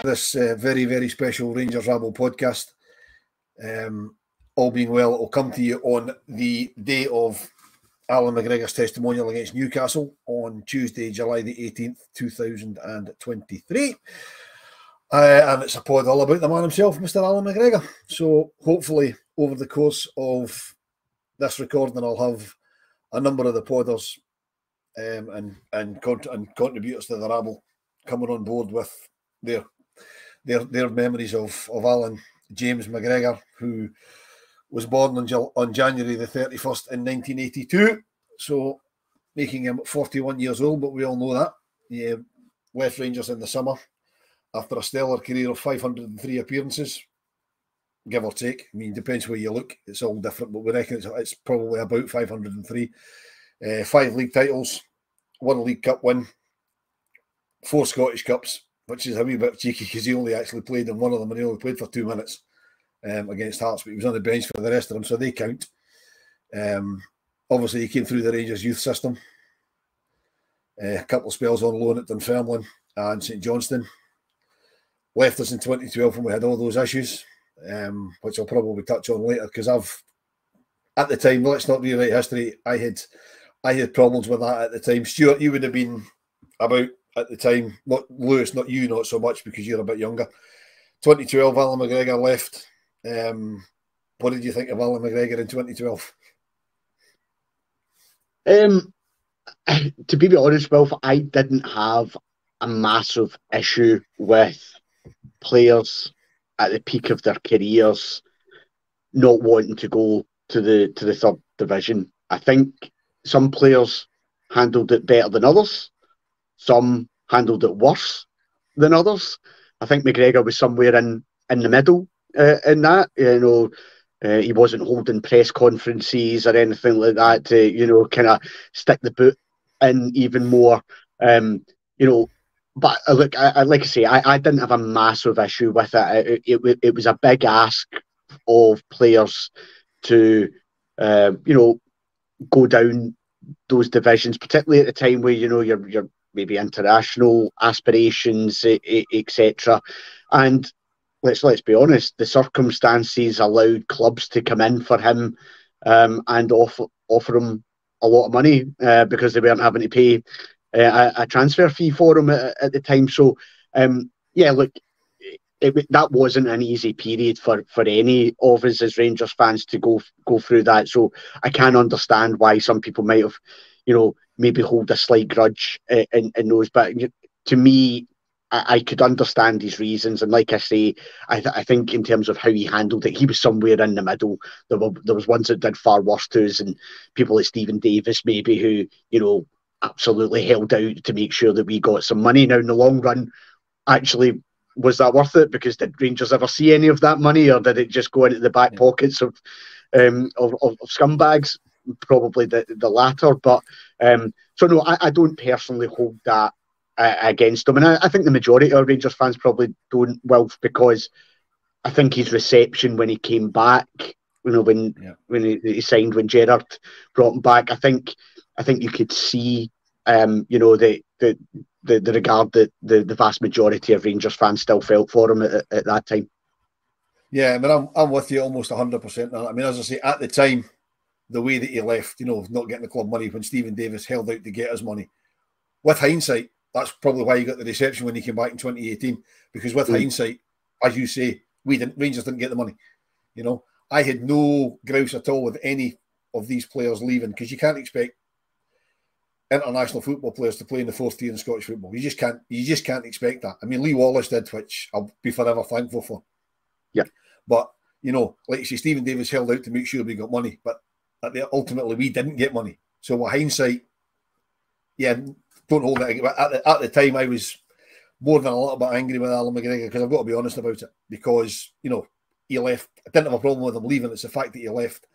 this very, very special Rangers Rabble podcast. All being well, it will come to you on the day of Alan McGregor's testimonial against Newcastle on Tuesday, July the 18th, 2023. And it's a pod all about the man himself, Mr. Alan McGregor. So hopefully over the course of this recording, I'll have a number of the podders and contributors to the Rabble coming on board with their memories of Alan James McGregor, who was born on January the 31st in 1982, so making him 41 years old, but we all know that. He left Rangers in the summer after a stellar career of 503 appearances, give or take. I mean, depends where you look, it's all different, but we reckon it's probably about 503. 5 league titles, 1 League Cup win, 4 Scottish Cups, which is a wee bit cheeky because he only actually played in one of them and he only played for 2 minutes against Hearts, but he was on the bench for the rest of them, so they count. Obviously, he came through the Rangers youth system. A couple of spells on loan at Dunfermline and St Johnstone. Left us in 2012 when we had all those issues, which I'll probably touch on later because at the time, let's not rewrite history, I had problems with that at the time. Stuart, you would have been about at the time, not Lewis, not you, not so much because you're a bit younger. 2012, Alan McGregor left. What did you think of Alan McGregor in 2012? To be honest, Wilf, I didn't have a massive issue with players at the peak of their careers not wanting to go to the third division. I think some players handled it better than others. Some handled it worse than others. I think McGregor was somewhere in the middle in that. He wasn't holding press conferences or anything like that to, kind of stick the boot in even more. But look, like I say, I didn't have a massive issue with it. It was a big ask of players to, go down those divisions, particularly at the time where, you're maybe international aspirations, etc. And let's be honest, the circumstances allowed clubs to come in for him and offer him a lot of money because they weren't having to pay a transfer fee for him at the time. So, look, that wasn't an easy period for any of us as Rangers fans to go through that. So I can understand why some people might have, maybe hold a slight grudge in those. But to me, I could understand his reasons. And like I say, I think in terms of how he handled it, he was somewhere in the middle. There was ones that did far worse to us, and people like Stephen Davis maybe who, absolutely held out to make sure that we got some money. Now, in the long run, actually, was that worth it? Because did Rangers ever see any of that money, or did it just go into the back pockets of scumbags? Probably the latter. But so no, I don't personally hold that against him, and I think the majority of Rangers fans probably don't. Well, because I think his reception when he came back, when he signed, when Gerrard brought him back, I think you could see, the regard that the vast majority of Rangers fans still felt for him at that time. Yeah, I mean, I'm with you almost 100%. I mean, as I say, at the time, the way that he left, not getting the club money when Stephen Davis held out to get his money. With hindsight, that's probably why he got the reception when he came back in 2018. Because with hindsight, as you say, Rangers didn't get the money. I had no grouse at all with any of these players leaving because you can't expect international football players to play in the 4th tier in Scottish football. You just can't expect that. I mean, Lee Wallace did, which I'll be forever thankful for. Yeah. But, like you say, Stephen Davis held out to make sure we got money, but ultimately we didn't get money. So with hindsight, don't hold it. At the time, I was more than a little bit angry with Alan McGregor because I've got to be honest about it because, he left. I didn't have a problem with him leaving. It's the fact that he left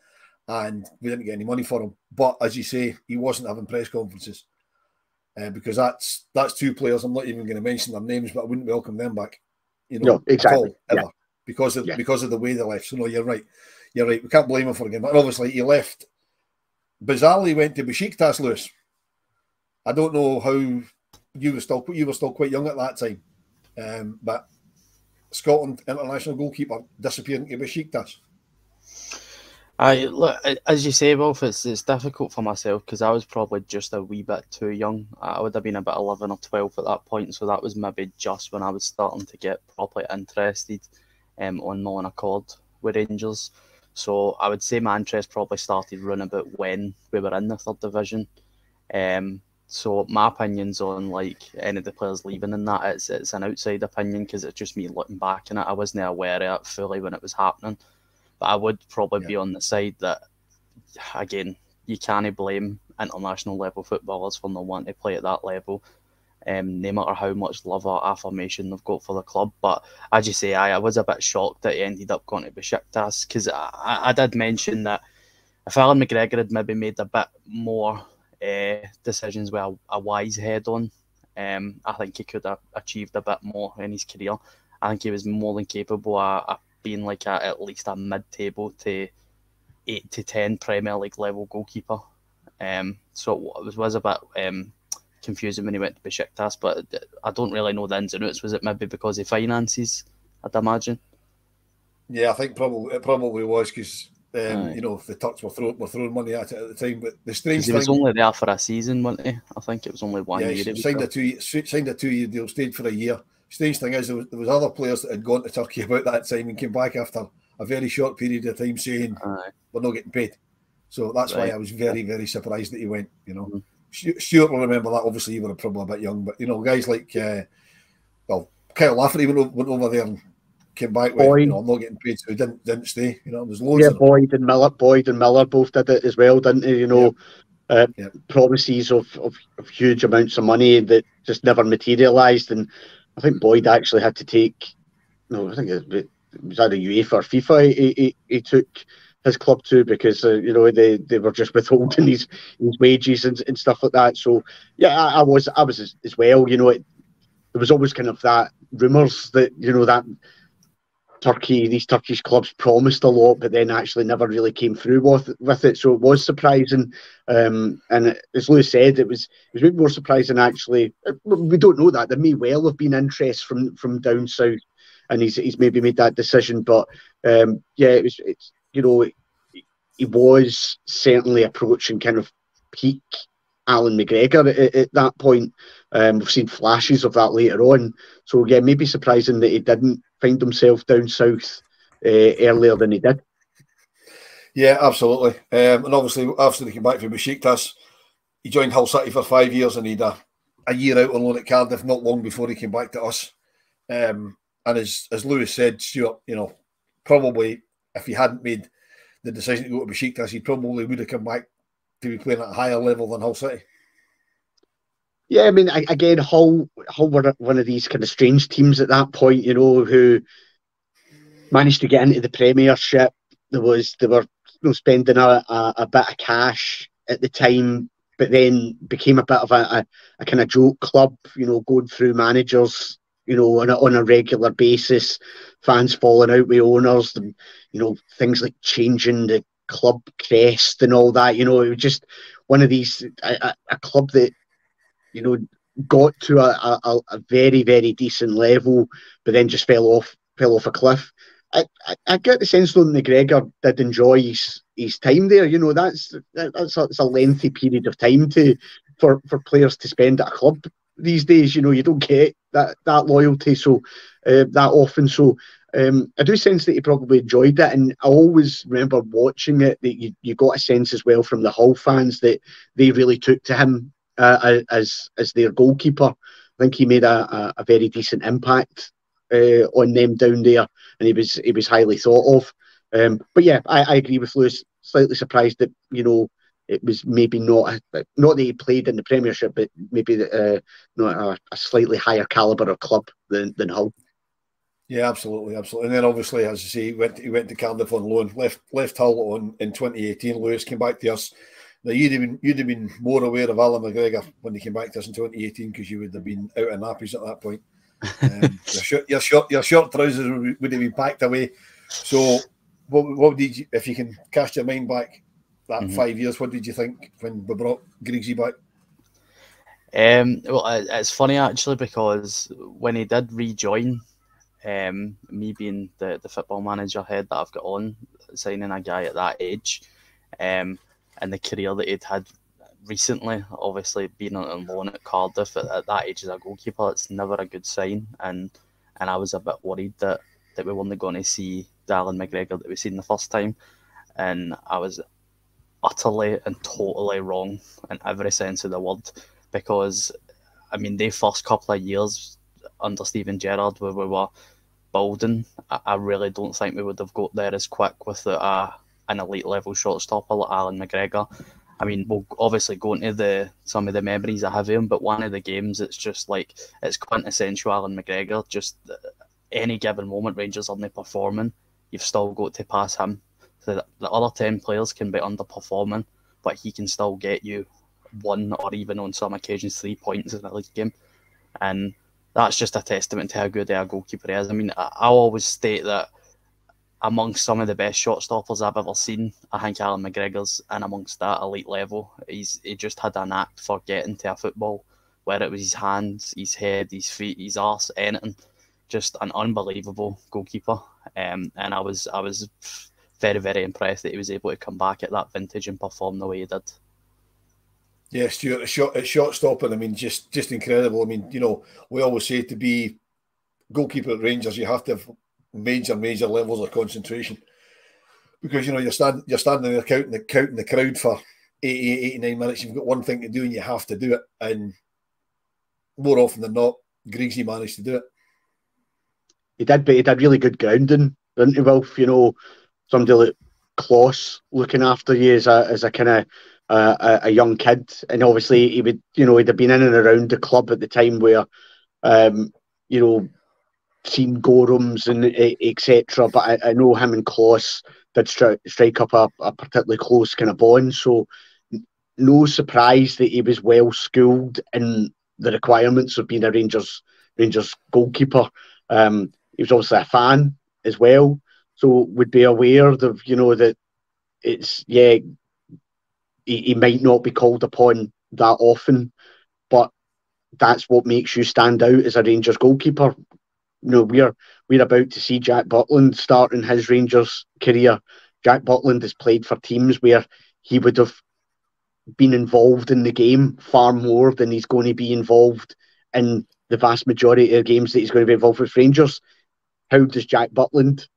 and we didn't get any money for him. But as you say, he wasn't having press conferences because that's 2 players. I'm not even going to mention their names, but I wouldn't welcome them back. No, exactly. At all, ever, because of the way they left. So no, you're right. We can't blame him for it. But obviously, he left. Bizarrely, went to Besiktas, Lewis. I don't know how you were still quite young at that time, but Scotland international goalkeeper disappearing to Besiktas? Look, as you say, Wolf, it's difficult for myself because I was probably just a wee bit too young. I would have been about 11 or 12 at that point, so that was maybe just when I was starting to get properly interested on my own accord with Rangers. So I would say my interest probably started running about when we were in the third division. So my opinions on like any of the players leaving and that, it's an outside opinion because it's just me looking back on it. I wasn't aware of it fully when it was happening. But I would probably be on the side that, again, you can't blame international level footballers for not wanting to play at that level, no matter how much love or affirmation they've got for the club. But as you say, I was a bit shocked that he ended up going to Besiktas because I did mention that if Alan McGregor had maybe made a bit more decisions with a wise head on, I think he could have achieved a bit more in his career. I think he was more than capable of being like at least a mid-table to 8 to 10 Premier League level goalkeeper. So it was a bit confusing when he went to Besiktas, but I don't really know the ins and outs. Was it maybe because of finances, I'd imagine? Yeah, I think it probably was because the Turks were throwing money at it at the time. But the strange thing, he was only there for a season, wasn't he? I think it was only 1 year. Yeah, signed a 2-year deal, stayed for a year. Strange thing is, there was other players that had gone to Turkey about that time and came back after a very short period of time saying we're not getting paid. So that's why I was very, very surprised that he went. Stuart will remember that. Obviously, you were probably a bit young, but guys like Kyle Lafferty went over there and came back with I'm not getting paid, so he didn't stay. There's loads. Yeah, Boyd and Miller both did it as well, didn't they? Promises of huge amounts of money that just never materialised, and I think Boyd actually had to take. I think it was either UEFA or FIFA. He took his club to because they were just withholding his wages and stuff like that. So yeah, I was as well. There was always kind of that rumours that that these Turkish clubs promised a lot, but then actually never really came through with it. So it was surprising. And as Lewis said, it was maybe more surprising actually. We don't know that. There may well have been interest from down south, and he's maybe made that decision. But he was certainly approaching kind of peak Alan McGregor at that point. We've seen flashes of that later on. So yeah, maybe surprising that he didn't find himself down south earlier than he did. Yeah, absolutely. And obviously, after he came back from Besiktas, he joined Hull City for 5 years and he'd a year out on loan at Cardiff not long before he came back to us. And as Lewis said, Stuart, probably if he hadn't made the decision to go to Besiktas, he probably would have come back to be playing at a higher level than Hull City. Yeah, I mean, again, Hull were one of these kind of strange teams at that point, who managed to get into the Premiership. They were spending a bit of cash at the time, but then became a bit of a kind of joke club, going through managers, on a regular basis, fans falling out with owners, and, things like changing the club crest and all that. It was just one of these, a club that, got to a very, very decent level, but then just fell off a cliff. I get the sense though McGregor did enjoy his time there. That's a lengthy period of time for players to spend at a club these days. You don't get that loyalty so that often. So I do sense that he probably enjoyed it, and I always remember watching it that you got a sense as well from the Hull fans that they really took to him as their goalkeeper. I think he made a very decent impact on them down there, and he was highly thought of. But yeah, I agree with Lewis. Slightly surprised that it was maybe not that he played in the Premiership, but maybe not a slightly higher caliber of club than Hull. Yeah, absolutely. And then obviously, as you say, he went to Cardiff on loan, left Hull in 2018. Lewis came back to us. Now you'd have been more aware of Alan McGregor when he came back to us in 2018 because you would have been out of nappies at that point. Your short trousers would have been packed away. So, what did you, if you can cast your mind back that 5 years, what did you think when we brought Griggsy back? Well, it's funny actually because when he did rejoin, me being the football manager head that I've got on, signing a guy at that age, and the career that he'd had recently, obviously being on loan at Cardiff at that age as a goalkeeper, it's never a good sign. And I was a bit worried that we weren't going to see the Alan McGregor that we seen the first time. And I was utterly and totally wrong in every sense of the word, because I mean, the first couple of years under Steven Gerrard where we were building, I really don't think we would have got there as quick without an elite level shortstopper like Alan McGregor. I mean, we'll obviously go into some of the memories I have of him, but one of the games, it's just like, it's quintessential Alan McGregor. Just any given moment, Rangers aren't performing, you've still got to pass him. So the other 10 players can be underperforming, but he can still get you 1 or even on some occasions 3 points in a league game. And that's just a testament to how good a goalkeeper is. I mean, I'll always state that amongst some of the best shot stoppers I've ever seen, I think Alan McGregor's in amongst that elite level. He just had an knack for getting to a football, whether it was his hands, his head, his feet, his arse, anything. Just an unbelievable goalkeeper. And I was very, very impressed that he was able to come back at that vintage and perform the way he did. Yeah, Stuart, shot stopping, I mean, just incredible. I mean, you know, we always say to be goalkeeper at Rangers, you have to have major levels of concentration, because you know you're standing there counting the crowd for 89 minutes. You've got one thing to do and you have to do it, and more often than not, Griggsy managed to do it. He did, but he did really good grounding, didn't he, Wilf? You know, somebody like Kloss looking after you as a kind of a young kid, and obviously he would, you know, he'd have been in and around the club at the time where, you know, seen Gorhams and etc. But I know him and Kloss did strike up a particularly close kind of bond. So no surprise that he was well schooled in the requirements of being a Rangers goalkeeper. He was obviously a fan as well, so would be aware of, you know, that it's, yeah, he might not be called upon that often, but that's what makes you stand out as a Rangers goalkeeper. You know, we're about to see Jack Butland starting his Rangers career. Jack Butland has played for teams where he would have been involved in the game far more than he's going to be involved in the vast majority of games that he's going to be involved with Rangers. How does Jack Butland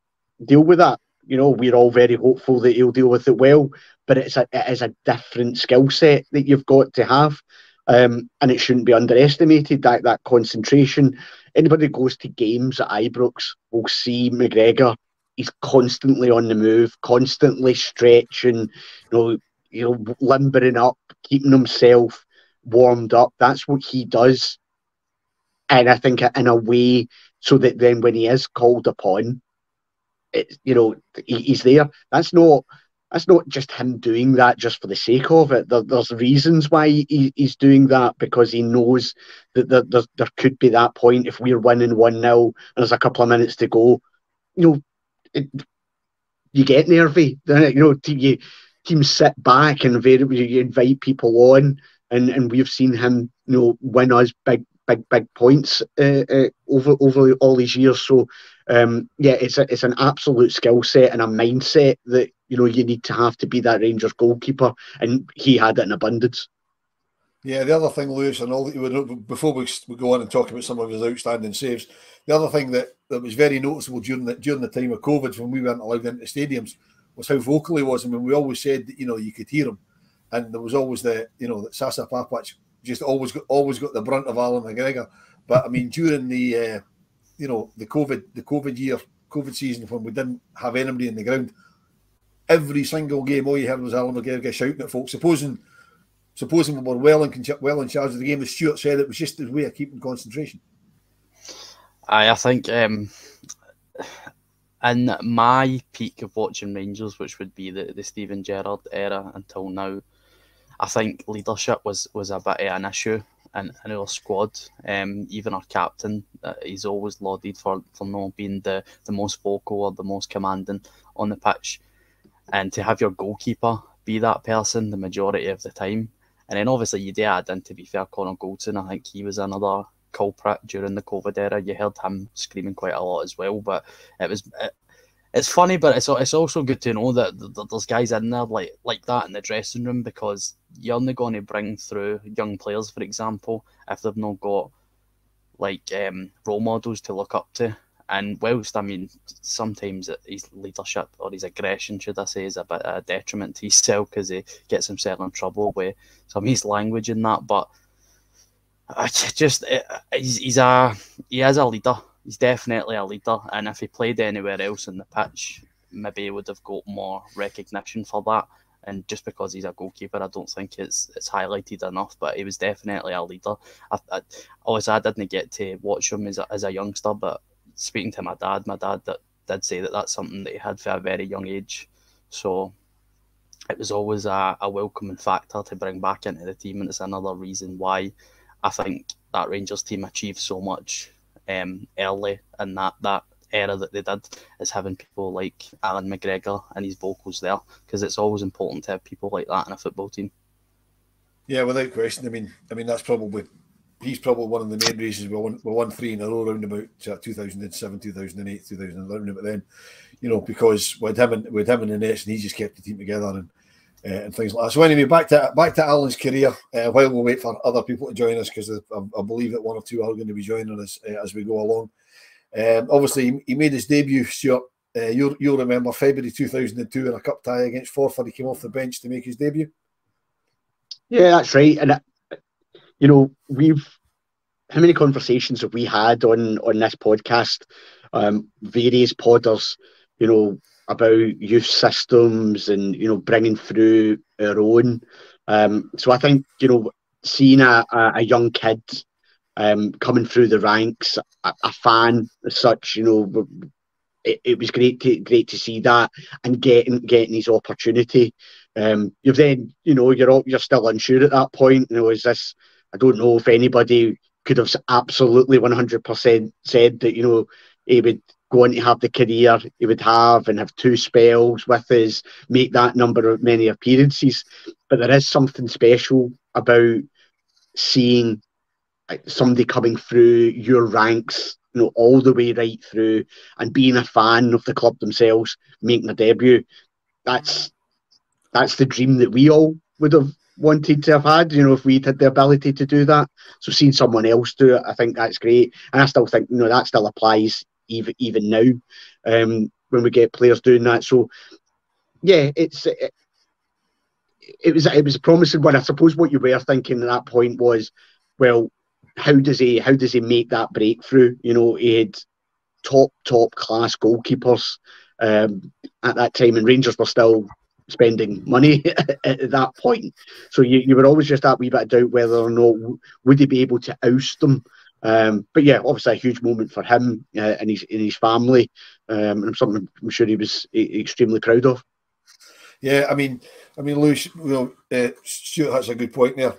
deal with that? You know, we're all very hopeful that he'll deal with it well, but it is a different skill set that you've got to have, and it shouldn't be underestimated, that concentration. Anybody who goes to games at Ibrox will see McGregor. He's constantly on the move, constantly stretching, you know, limbering up, keeping himself warmed up. That's what he does, and I think in a way so that then when he is called upon, you know, he's there. That's not just him doing that just for the sake of it. There's reasons why he's doing that, because he knows that there could be that point if we're winning 1-0 and there's a couple of minutes to go. You know, you get nervy. You know, teams sit back and you invite people on, and we've seen him, you know, win us big points over all these years. So yeah, it's an absolute skill set and a mindset that, you know, you need to have to be that Rangers goalkeeper, and he had it in abundance. Yeah, the other thing, Lewis, and all that, before we go on and talk about some of his outstanding saves, the other thing that was very noticeable during the time of COVID, when we weren't allowed into stadiums, was how vocal he was. I mean, we always said that, you know, you could hear him, and there was always that Sasa Papac just always got the brunt of Alan McGregor. But I mean, during the the COVID season, when we didn't have anybody in the ground, every single game, all you heard was Alan McGregor shouting at folks. Supposing we were well in charge of the game, as Stuart said, it was just his way of keeping concentration. I think in my peak of watching Rangers, which would be the Steven Gerrard era until now, I think leadership was a bit of an issue in our squad. Even our captain, he's always lauded for not being the most vocal or the most commanding on the pitch. And to have your goalkeeper be that person the majority of the time. And then obviously you did add in, to be fair, Connor Goldson. I think he was another culprit during the COVID era. You heard him screaming quite a lot as well, but it's funny, but it's also good to know that there's guys in there like that in the dressing room, because you're only going to bring through young players, for example, if they've not got role models to look up to. And whilst, I mean, sometimes his leadership or his aggression, should I say, is a bit of a detriment to himself because he gets himself in trouble with some of his language and that, but he is a leader. He's definitely a leader, and if he played anywhere else in the pitch, maybe he would have got more recognition for that. And just because he's a goalkeeper, I don't think it's highlighted enough. But he was definitely a leader. Obviously, I didn't get to watch him as a youngster, but speaking to my dad did say that that's something that he had for a very young age. So it was always a welcoming factor to bring back into the team, and it's another reason why I think that Rangers team achieved so much early in that era that they did, is having people like Alan McGregor and his vocals there, because it's always important to have people like that in a football team. Yeah, without question. I mean he's probably one of the main reasons we won 3 in a row around about 2007, 2008, 2011. But then, because with him in the nets, and he just kept the team together and things like that. So anyway, back to Alan's career. While we wait for other people to join us, because I believe that one or two are going to be joining us as we go along. Obviously, he made his debut, Stuart. You'll remember February 2002 in a cup tie against Forfar. He came off the bench to make his debut. Yeah, that's right. And how many conversations have we had on this podcast, various podders, about youth systems and bringing through our own. So I think seeing a young kid coming through the ranks, a fan as such, it was great to see that and getting his opportunity. You've then you're still unsure at that point. Is this? I don't know if anybody could have absolutely 100% said that he would go on to have the career he would have and have 2 spells with us, make that number of many appearances. But there is something special about seeing somebody coming through your ranks, all the way right through, and being a fan of the club themselves, making a debut. That's the dream that we all would have wanted to have had, if we'd had the ability to do that. So seeing someone else do it, I think that's great. And I still think, that still applies even now, when we get players doing that. So yeah, it was a promising one. I suppose what you were thinking at that point was, well, how does he make that breakthrough? He had top class goalkeepers at that time, and Rangers were still spending money at that point. So you were always just that wee bit of doubt whether or not would he be able to oust them. But yeah, obviously a huge moment for him and his family, and something I'm sure he was extremely proud of. Yeah, I mean, Lewis, Stuart has a good point there.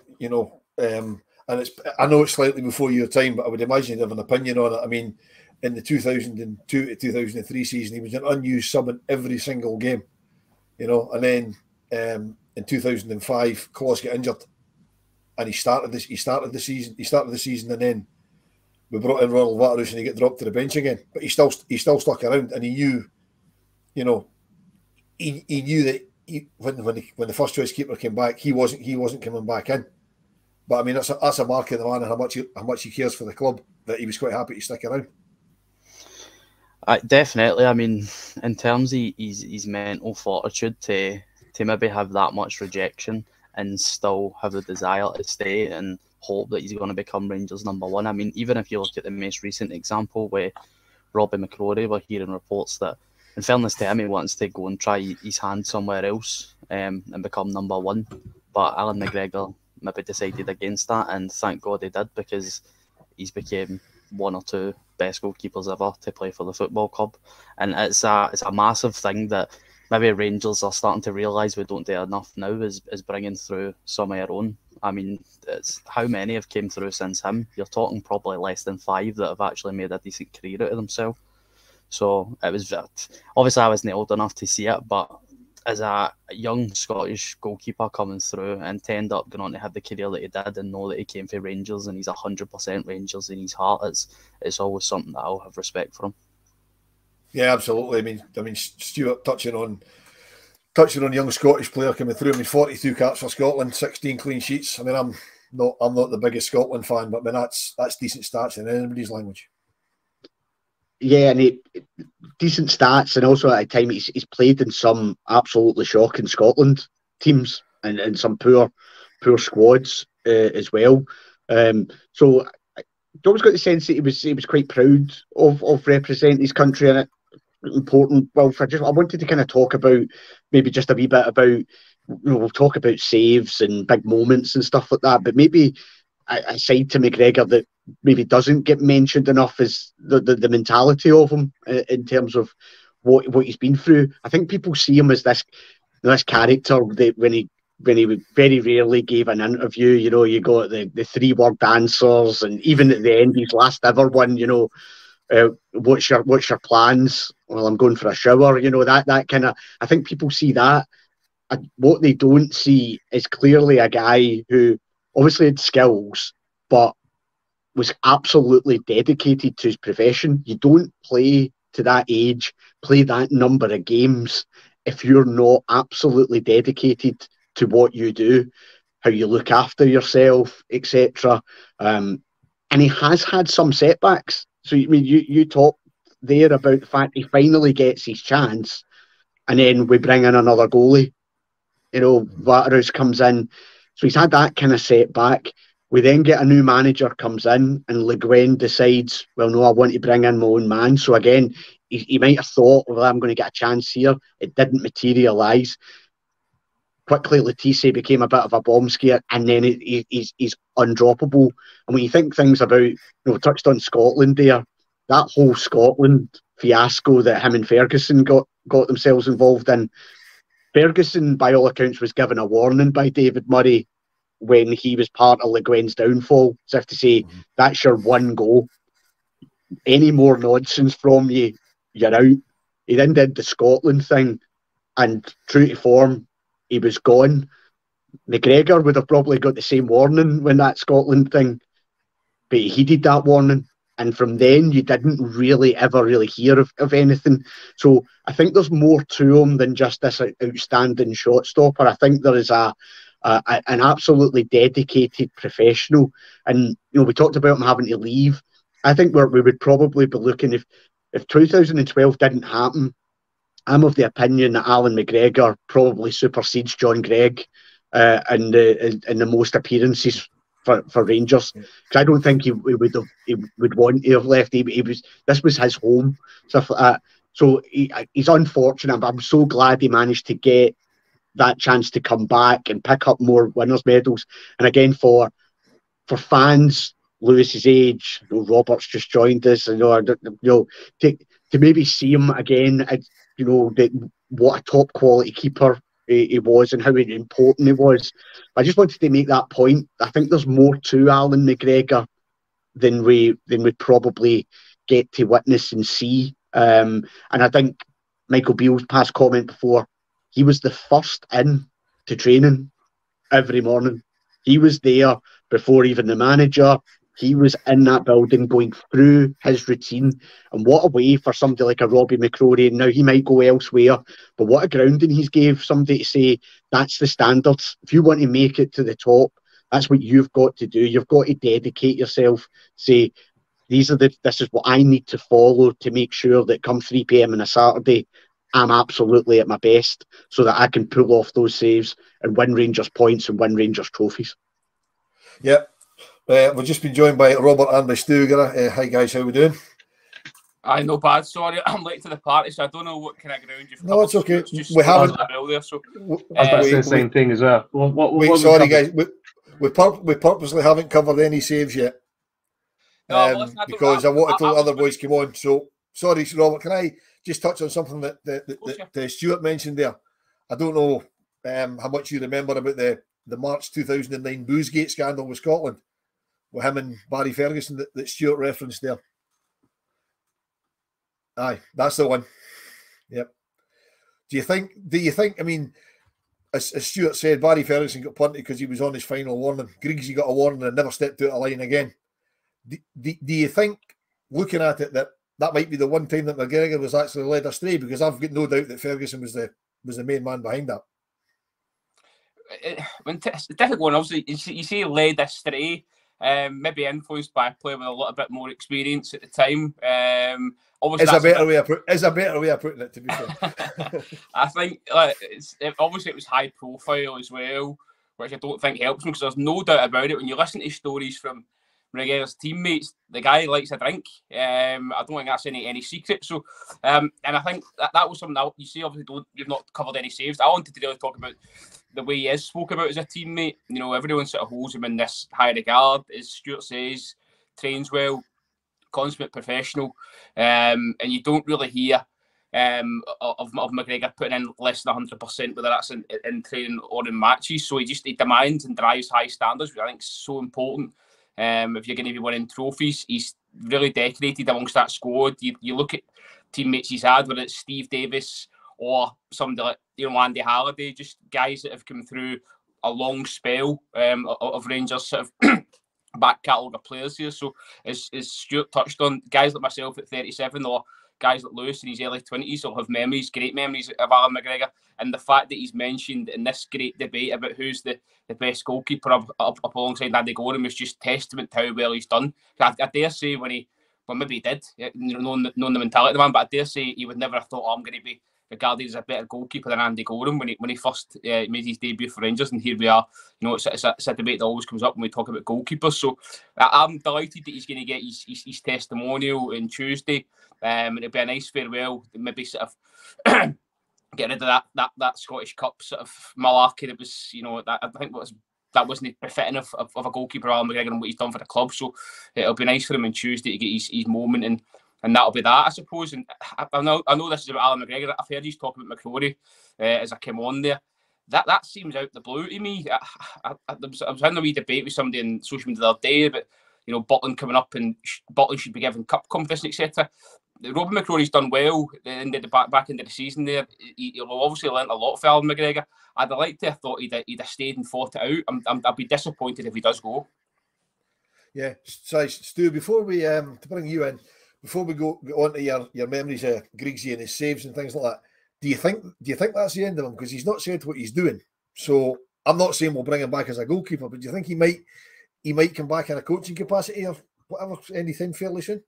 And I know it's slightly before your time, but I would imagine you'd have an opinion on it. I mean, in the 2002 to 2003 season, he was an unused sub in every single game. And then in 2005, Claus got injured, and he started the season, and then we brought in Ronald Waterhouse, and he got dropped to the bench again. But he still stuck around, and he knew, he knew that when the first choice keeper came back, he wasn't coming back in. But I mean, that's a mark of the man and how much he cares for the club, that he was quite happy to stick around. Definitely. I mean, in terms of his mental fortitude to maybe have that much rejection and still have the desire to stay and hope that he's going to become Rangers #1. I mean, even if you look at the most recent example where Robbie McCrory, we're hearing reports that, in fairness to him, he wants to go and try his hand somewhere else and become #1. But Alan McGregor maybe decided against that, and thank God he did, because he's became one or two best goalkeepers ever to play for the football club. And it's a massive thing that maybe Rangers are starting to realise we don't do enough now, is bringing through some of our own. I mean, it's how many have came through since him? You're talking probably less than 5 that have actually made a decent career out of themselves. So it was, obviously I wasn't old enough to see it, but as a young Scottish goalkeeper coming through and to end up going on to have the career that he did and know that he came for Rangers and he's 100% Rangers in his heart, it's always something that I'll have respect for him. Yeah, absolutely. I mean, Stuart touching on young Scottish player coming through. I mean, 42 caps for Scotland, 16 clean sheets. I mean, I'm not the biggest Scotland fan, but I mean that's decent stats in anybody's language. Yeah, and decent stats, and also at a time he's played in some absolutely shocking Scotland teams and some poor squads as well. So I always got the sense that he was quite proud of representing his country in it. Important. Well, I wanted to kind of talk about maybe just a wee bit about, we'll talk about saves and big moments and stuff like that, but maybe a side to McGregor that maybe doesn't get mentioned enough is the mentality of him in terms of what he's been through. I think people see him as this character that when he very rarely gave an interview, you got the 3-word answers, and even at the end, his last ever one, what's your plans? Well, I'm going for a shower. That kind of. I think people see that. What they don't see is clearly a guy who obviously had skills, but was absolutely dedicated to his profession. You don't play to that age, play that number of games if you're not absolutely dedicated to what you do, how you look after yourself, etc. And he has had some setbacks. So you talk there about the fact he finally gets his chance, and then we bring in another goalie. Waterhouse comes in. So he's had that kind of setback. We then get a new manager comes in, and Le Guen decides, well, no, I want to bring in my own man. So again, he might have thought, well, I'm going to get a chance here. It didn't materialise. Quickly, Letizia became a bit of a bomb scare, and then he's undroppable. And when you think things about, touched on Scotland there, that whole Scotland fiasco that him and Ferguson got themselves involved in, Ferguson, by all accounts, was given a warning by David Murray when he was part of Le Guen's downfall. So I have to say, that's your one go. Any more nonsense from you, you're out. He then did the Scotland thing, and true to form, he was gone. McGregor would have probably got the same warning when that Scotland thing, but he heeded that warning. And from then, you didn't ever really hear of anything. So I think there's more to him than just this outstanding shot stopper. I think there is an absolutely dedicated professional. And, we talked about him having to leave. I think we would probably be looking, if 2012 didn't happen, I'm of the opinion that Alan McGregor probably supersedes John Gregg in the most appearances for Rangers, because I don't think he would want to have left. This was his home, stuff like that. So he's unfortunate, but I'm so glad he managed to get that chance to come back and pick up more winners' medals. And again, for fans Lewis's age, Robert's just joined us, to maybe see him again, what a top quality keeper he was and how important he was. I just wanted to make that point. I think there's more to Alan McGregor than we probably get to witness and see. And I think Michael Beale's past comment before, he was the first in to training every morning. He was there before even the manager. He was in that building going through his routine. And what a way for somebody like a Robbie McCrory. Now, he might go elsewhere, but what a grounding he's gave somebody to say, that's the standards. If you want to make it to the top, that's what you've got to do. You've got to dedicate yourself. Say, this is what I need to follow to make sure that come 3 p.m. on a Saturday, I'm absolutely at my best so that I can pull off those saves and win Rangers points and win Rangers trophies. Yep. We've just been joined by Robert and by Stuger. Hi guys, how we doing? Aye, no bad. Sorry, I'm late to the party, so I don't know what kind of ground you've covered. No, it's okay. Just We haven't. There, so, I was the same thing as well. Wait, sorry guys, we purposely haven't covered any saves yet. No, listen, because I wanted to let other boys come on. So sorry, Robert. Can I just touch on something that Stuart mentioned there? I don't know how much you remember about the March 2009 Boozegate scandal with Scotland, with him and Barry Ferguson that Stuart referenced there. Aye, that's the one. Yep. Do you think? I mean, as Stuart said, Barry Ferguson got punted because he was on his final warning. Griggsy got a warning and never stepped out of line again. Do you think, looking at it, that might be the one time that McGregor was actually led astray? Because I've got no doubt that Ferguson was the main man behind that. It's a difficult one. Obviously, you say led astray. Maybe influenced by a player with a little bit more experience at the time. Obviously, It's a better way of putting it, to be fair. I think obviously it was high profile as well, which I don't think helps him, because there's no doubt about it. When you listen to stories from McGregor's teammates, the guy likes a drink. I don't think that's any secret. So, and I think that was something that you see. Obviously, you've not covered any saves. I wanted to really talk about the way he is spoke about as a teammate. You know, everyone sort of holds him in this high regard, as Stuart says, trains well, consummate professional, and you don't really hear of McGregor putting in less than 100%, whether that's in training or in matches. So he demands and drives high standards, which I think is so important. If you're going to be winning trophies, he's really decorated amongst that squad. You look at teammates he's had, whether it's Steve Davis or somebody like Andy Halliday, just guys that have come through a long spell of Rangers sort of back catalogue of players here. So as Stuart touched on, guys like myself at 37 or guys like Lewis in his early 20s will have great memories of Allan McGregor. And the fact that he's mentioned in this great debate about who's the best goalkeeper up alongside Andy Gorham is just testament to how well he's done. I dare say maybe he did, knowing the mentality of the man, but I dare say he would never have thought, I'm going to be regarded as a better goalkeeper than Andy Gorham when he first made his debut for Rangers. And here we are. You know, it's a debate that always comes up when we talk about goalkeepers. So I'm delighted that he's going to get his testimonial on Tuesday. And it'll be a nice farewell. Maybe sort of get rid of that Scottish Cup sort of malarkey that was, I think that wasn't befitting of a goalkeeper, Alan McGregor, and what he's done for the club. So it'll be nice for him on Tuesday to get his moment, and that'll be that, I suppose. And I know this is about Alan McGregor. I've heard he's talking about McCrory as I came on there. That seems out the blue to me. I was having a wee debate with somebody on social media the other day about Butland coming up and Butland should be given cup competition, etc. Robin McCrory's done well in the back into the season there. He'll obviously learnt a lot for Alan McGregor. I'd like to have thought he'd have stayed and fought it out. I'd be disappointed if he does go. Yeah, so Stu, before we to bring you in, before we go on to your memories of Griggsy and his saves and things like that, do you think that's the end of him? Because he's not said what he's doing. So I'm not saying we'll bring him back as a goalkeeper, but do you think he might come back in a coaching capacity or whatever, anything fairly soon?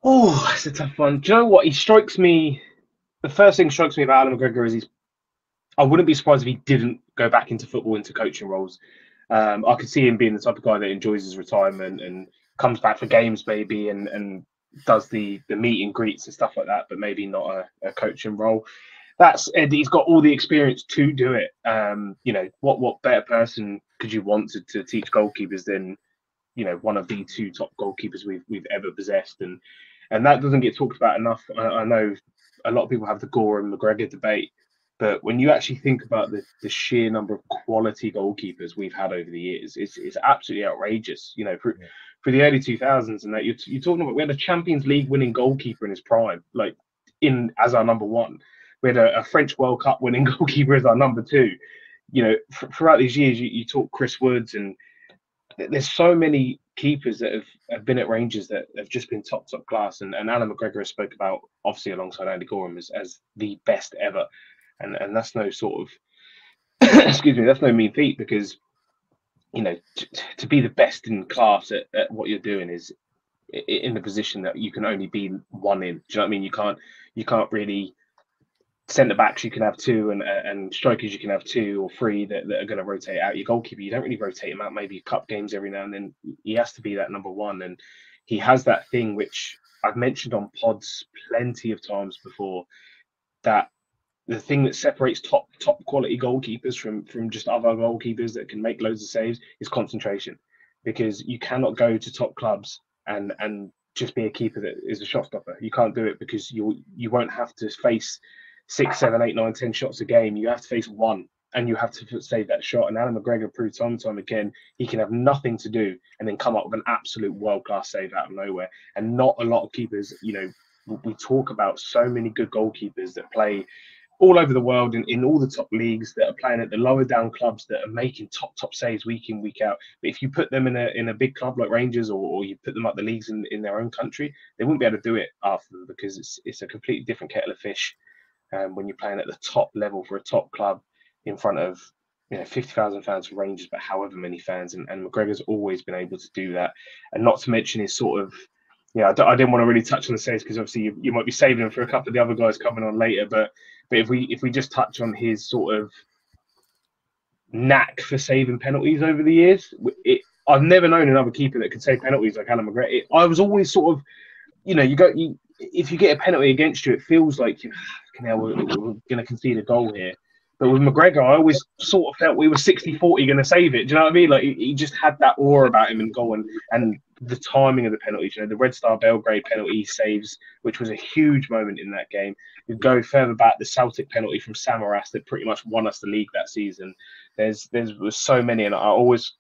Oh, it's a tough one. Do you know what? The first thing strikes me about Alan McGregor is I wouldn't be surprised if he didn't go back into football, into coaching roles. I could see him being the type of guy that enjoys his retirement and comes back for games maybe and does the meet and greets and stuff like that, but maybe not a coaching role. He's got all the experience to do it. What better person could you want to teach goalkeepers than one of the two top goalkeepers we've ever possessed, and that doesn't get talked about enough. I know a lot of people have the Gore and McGregor debate, but when you actually think about the sheer number of quality goalkeepers we've had over the years, it's absolutely outrageous. For the early 2000s, and that you're talking about, we had a Champions League winning goalkeeper in his prime, as our number one. We had a French World Cup winning goalkeeper as our number two. Throughout these years, you talk Chris Woods, and there's so many keepers that have been at Rangers that have just been top class. And Alan McGregor spoke about, obviously alongside Andy Gorham, as the best ever. And that's no sort of, excuse me, that's no mean feat, because, to be the best in class at what you're doing is in the position that you can only be one in. Do you know what I mean? You can't really, centre backs you can have two, and strikers you can have two or three that are going to rotate out. Your goalkeeper, you don't really rotate him out, maybe cup games every now and then. He has to be that number one, and he has that thing which I've mentioned on pods plenty of times before, that the thing that separates top quality goalkeepers from just other goalkeepers that can make loads of saves is concentration, because you cannot go to top clubs and just be a keeper that is a shot stopper. You can't do it, because you won't have to face 6, 7, 8, 9, 10 shots a game. You have to face one, and you have to save that shot. And Alan McGregor proved time and time again he can have nothing to do and then come up with an absolute world-class save out of nowhere. And not a lot of keepers, we talk about so many good goalkeepers that play all over the world in all the top leagues, that are playing at the lower down clubs, that are making top saves week in, week out. But if you put them in a big club like Rangers, or you put them up the leagues in their own country, they wouldn't be able to do it after them, because it's a completely different kettle of fish when you're playing at the top level for a top club in front of 50,000 fans for Rangers, but however many fans. And McGregor's always been able to do that. And not to mention his sort of, I didn't want to really touch on the saves, because obviously you might be saving them for a couple of the other guys coming on later. But if we just touch on his sort of knack for saving penalties over the years, I've never known another keeper that could save penalties like Alan McGregor. I was always sort of, if you get a penalty against you, it feels like we're going to concede a goal here. But with McGregor, I always sort of felt we were 60-40 going to save it. Do you know what I mean? Like, he just had that aura about him in goal, and the timing of the penalties. The Red Star Belgrade penalty saves, which was a huge moment in that game. You go further back, the Celtic penalty from Samaras that pretty much won us the league that season. There was so many, and I always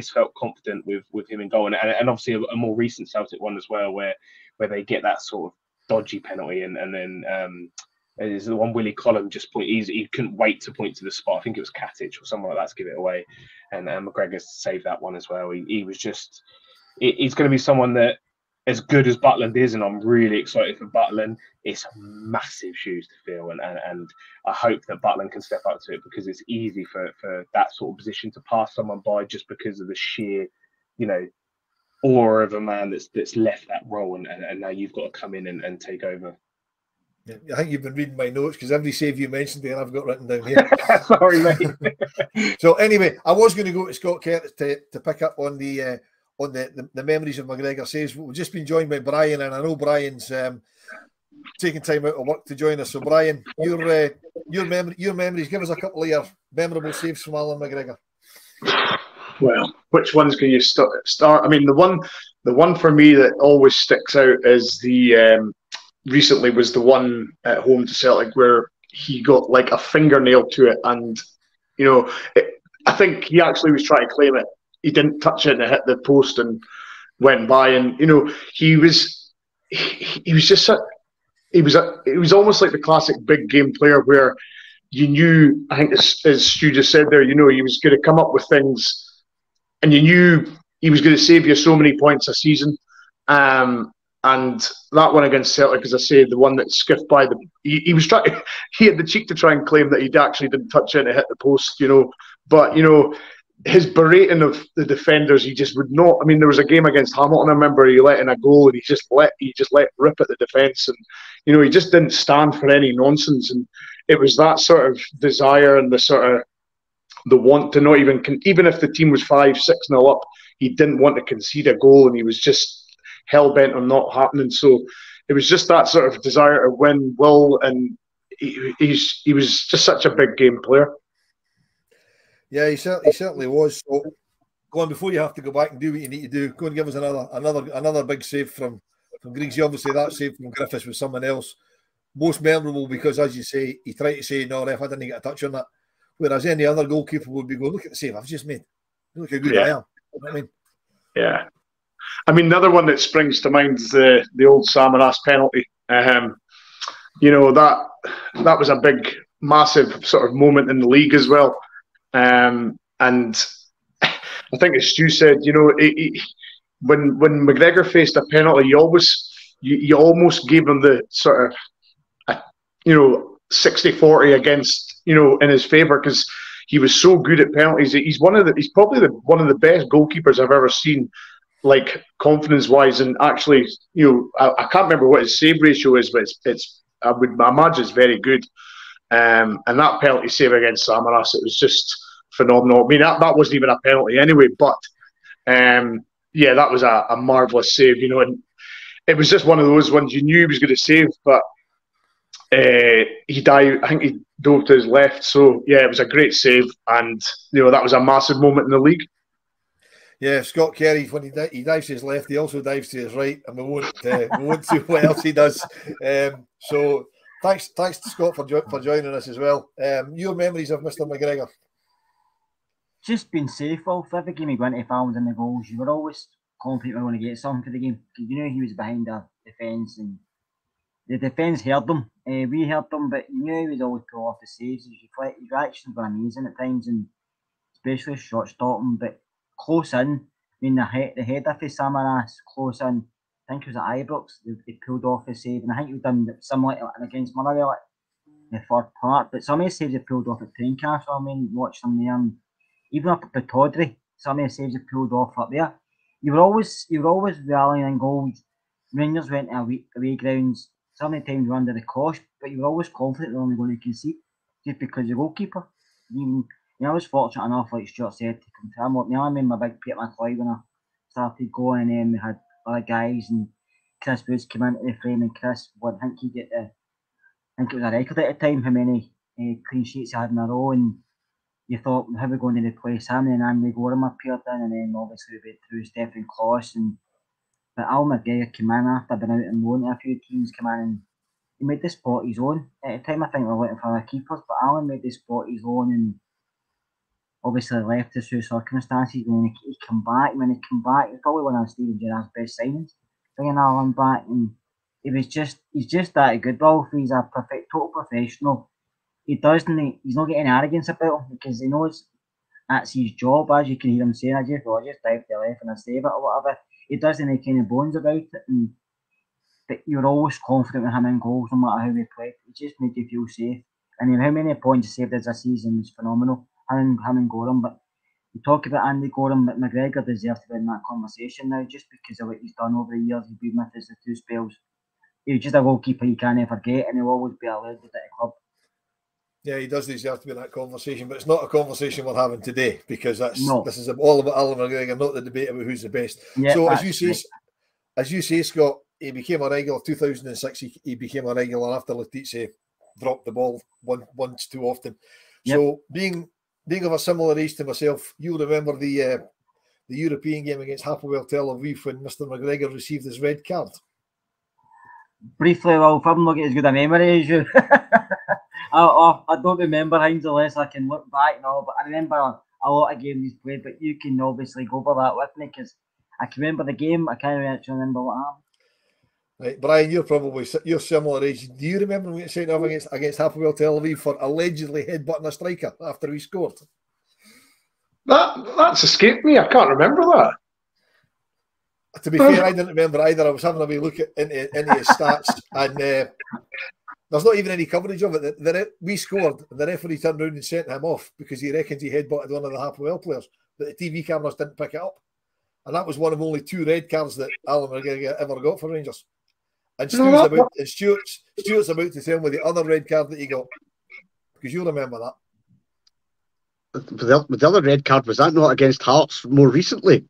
felt confident with him in goal, and obviously a more recent Celtic one as well, where they get that sort of dodgy penalty, and then there's the one Willie Collum he couldn't wait to point to the spot. I think it was Katic or someone like that to give it away, and McGregor saved that one as well. He was just, he's going to be someone that, as good as Butland is, and I'm really excited for Butland, it's massive shoes to fill, and I hope that Butland can step up to it, because it's easy for that sort of position to pass someone by just because of the sheer, aura of a man that's left that role, and now you've got to come in and take over. Yeah, I think you've been reading my notes, because every save you mentioned there I've got written down here. Sorry, mate. So anyway, I was going to go to Scott Curtis to pick up on the memories of McGregor saves. We've just been joined by Brian, and I know Brian's taking time out of work to join us. So Brian, your memories, give us a couple of your memorable saves from Allan McGregor. Well, which ones can you start? I mean, the one for me that always sticks out is recently was the one at home to Celtic, where he got like a fingernail to it, and I think he actually was trying to claim it. He didn't touch it, and it hit the post and went by. And he was just he was almost like the classic big game player, where you knew, I think as Stu just said there, he was going to come up with things, and you knew he was going to save you so many points a season. And that one against Celtic, as I say, the one that skiffed by he was trying. He had the cheek to try and claim that he actually didn't touch it and it hit the post, But his berating of the defenders, he just would not. I mean, there was a game against Hamilton, I remember, he let in a goal, and he just let rip at the defence, and he just didn't stand for any nonsense. And it was that sort of desire and the want to not even if the team was 5-6-0 up, he didn't want to concede a goal, and he was just hell-bent on not happening. So it was just that sort of desire to win, and he was just such a big game player. Yeah, he certainly was. So go on, before you have to go back and do what you need to do, go and give us another big save from Griggsy. Obviously that save from Griffiths was someone else. Most memorable because, as you say, he tried to say, no, ref, I didn't get a touch on that. Whereas any other goalkeeper would be going, look at the save I've just made. Look how good I am. You know what I mean? Yeah. I mean, the other one that springs to mind is the old Samaras penalty. That was a big, massive sort of moment in the league as well. And I think, as Stu said, when McGregor faced a penalty, you almost gave him the sort of 60-40 against in his favour, because he was so good at penalties. He's probably one of the best goalkeepers I've ever seen, like confidence-wise, and actually, I can't remember what his save ratio is, but I imagine it's very good. And that penalty save against Samaras, it was just phenomenal. I mean, that wasn't even a penalty anyway, but that was a marvellous save, and it was just one of those ones you knew he was going to save, but he dived. I think he dove to his left. So yeah, it was a great save, and that was a massive moment in the league. Yeah, Scott Kerry, when he dives to his left, he also dives to his right, and we won't see what else he does. So thanks to Scott for joining us as well. Your memories of Mr. McGregor? Just being safe, Will. For every game he went to, found in the goals, you were always confident we were going to get something for the game. You knew he was behind the defence, and The defence heard them. We heard them, but you knew he was always pull off the saves. His reactions were amazing at times, and especially short stopping. But close in, I mean, the header for Samaras close in. I think it was at Ibrox. They pulled off the save, and I think he done similar against Motherwell the third part. But some of the saves he pulled off at Tynecastle. I mean, watch them there, and even up at Tawdry, some of the saves he pulled off up there. You were always rallying in goals. Rangers went to away grounds. Some of the times were under the cosh, but you were always confident they're only going to concede just because the goalkeeper. I was fortunate enough, like Stuart said, to come to him. I remember big Peter McCloy when I started going, and then we had other guys, and Chris Woods came into the frame, and Chris, I think it was a record at the time how many clean sheets he had in a row, and you thought, how are we going to replace him? And then Andy Gorham appeared in, and then obviously we went through Stephen Kloss, but Alan McGregor came in after being out on loan. A few teams came in, and he made the spot his own. At the time, I think we were looking for our keepers, but Alan made the spot his own, and obviously left us through circumstances. When he came back, it's probably one of Steven Gerrard's best signings, bringing Alan back, and he's just that good. Ball, he's a total professional. He's not getting arrogance about him because he knows that's his job. As you can hear him saying, I just dive to the left and I save it or whatever. He doesn't make any bones about it, but you're always confident with him in goals no matter how he played. It just made you feel safe. And then how many points he saved as a season was phenomenal. Him and Gorham, but you talk about Andy Gorham, but McGregor deserves to be in that conversation now just because of what he's done over the years. He's been with us the two spells. He's just a goalkeeper you can't forget, and he'll always be a legend at the club. Yeah, he does deserve to be in that conversation, but it's not a conversation we're having today because this is all about Alan McGregor, not the debate about who's the best. Yeah, so as you say, Scott, he became a regular. 2006, he became a regular after Letizia dropped the ball once too often. Yep. So being of a similar age to myself, you'll remember the European game against Hapoel Tel Aviv when Mr. McGregor received his red card. Briefly, well, if I'm not getting as good a memory as you. I don't remember things unless I can look back now, but I remember a lot of games he's played, but you can obviously go over that with me because I can remember the game, I can't actually remember what happened. Right, Brian, you're similar age. Do you remember when you sent off against Hapoel Tel Aviv for allegedly headbutting a striker after he scored? That's escaped me. I can't remember that. To be fair, I didn't remember either. I was having a wee look into his stats, and there's not even any coverage of it. We scored, and the referee turned around and sent him off because he reckons he headbutted one of the Hapoel players, but the TV cameras didn't pick it up. And that was one of only 2 red cards that Alan McGregor ever got for Rangers. And Stuart's about to tell me the other red card that he got, because you'll remember that. The other red card, was that not against Hearts more recently?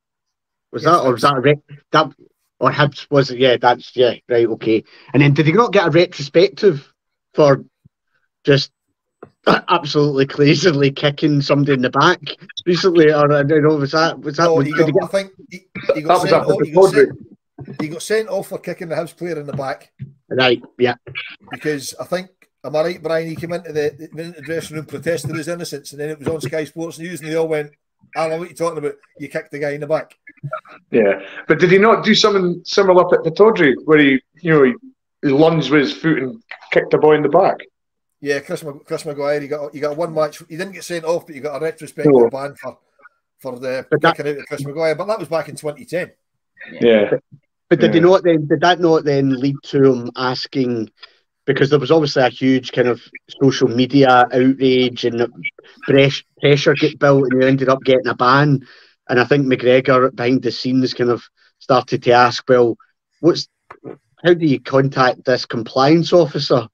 Was yes, that, or was that a red? That or Hibs was it? Yeah, that's right. Okay. And then did he not get a retrospective for just absolutely crazily kicking somebody in the back recently? Or I don't know. Was that? No, I think he got sent off for kicking the Hibs player in the back. Right. Yeah. Because I think, am I right, Brian? He came into the dressing room, protested his innocence, and then it was on Sky Sports News, and they all went, "Alan, what are you talking about? You kicked the guy in the back." Yeah, but did he not do something similar up at Tawdry where he lunged with his foot and kicked the boy in the back? Yeah, Chris Maguire. He got 1 match. He didn't get sent off, but he got a retrospective ban for the kicking out of Chris Maguire. But that was back in 2010. Yeah. But did that not then lead to him asking? Because there was obviously a huge kind of social media outrage and pressure get built, and he ended up getting a ban. And I think McGregor behind the scenes kind of started to ask, well, how do you contact this compliance officer?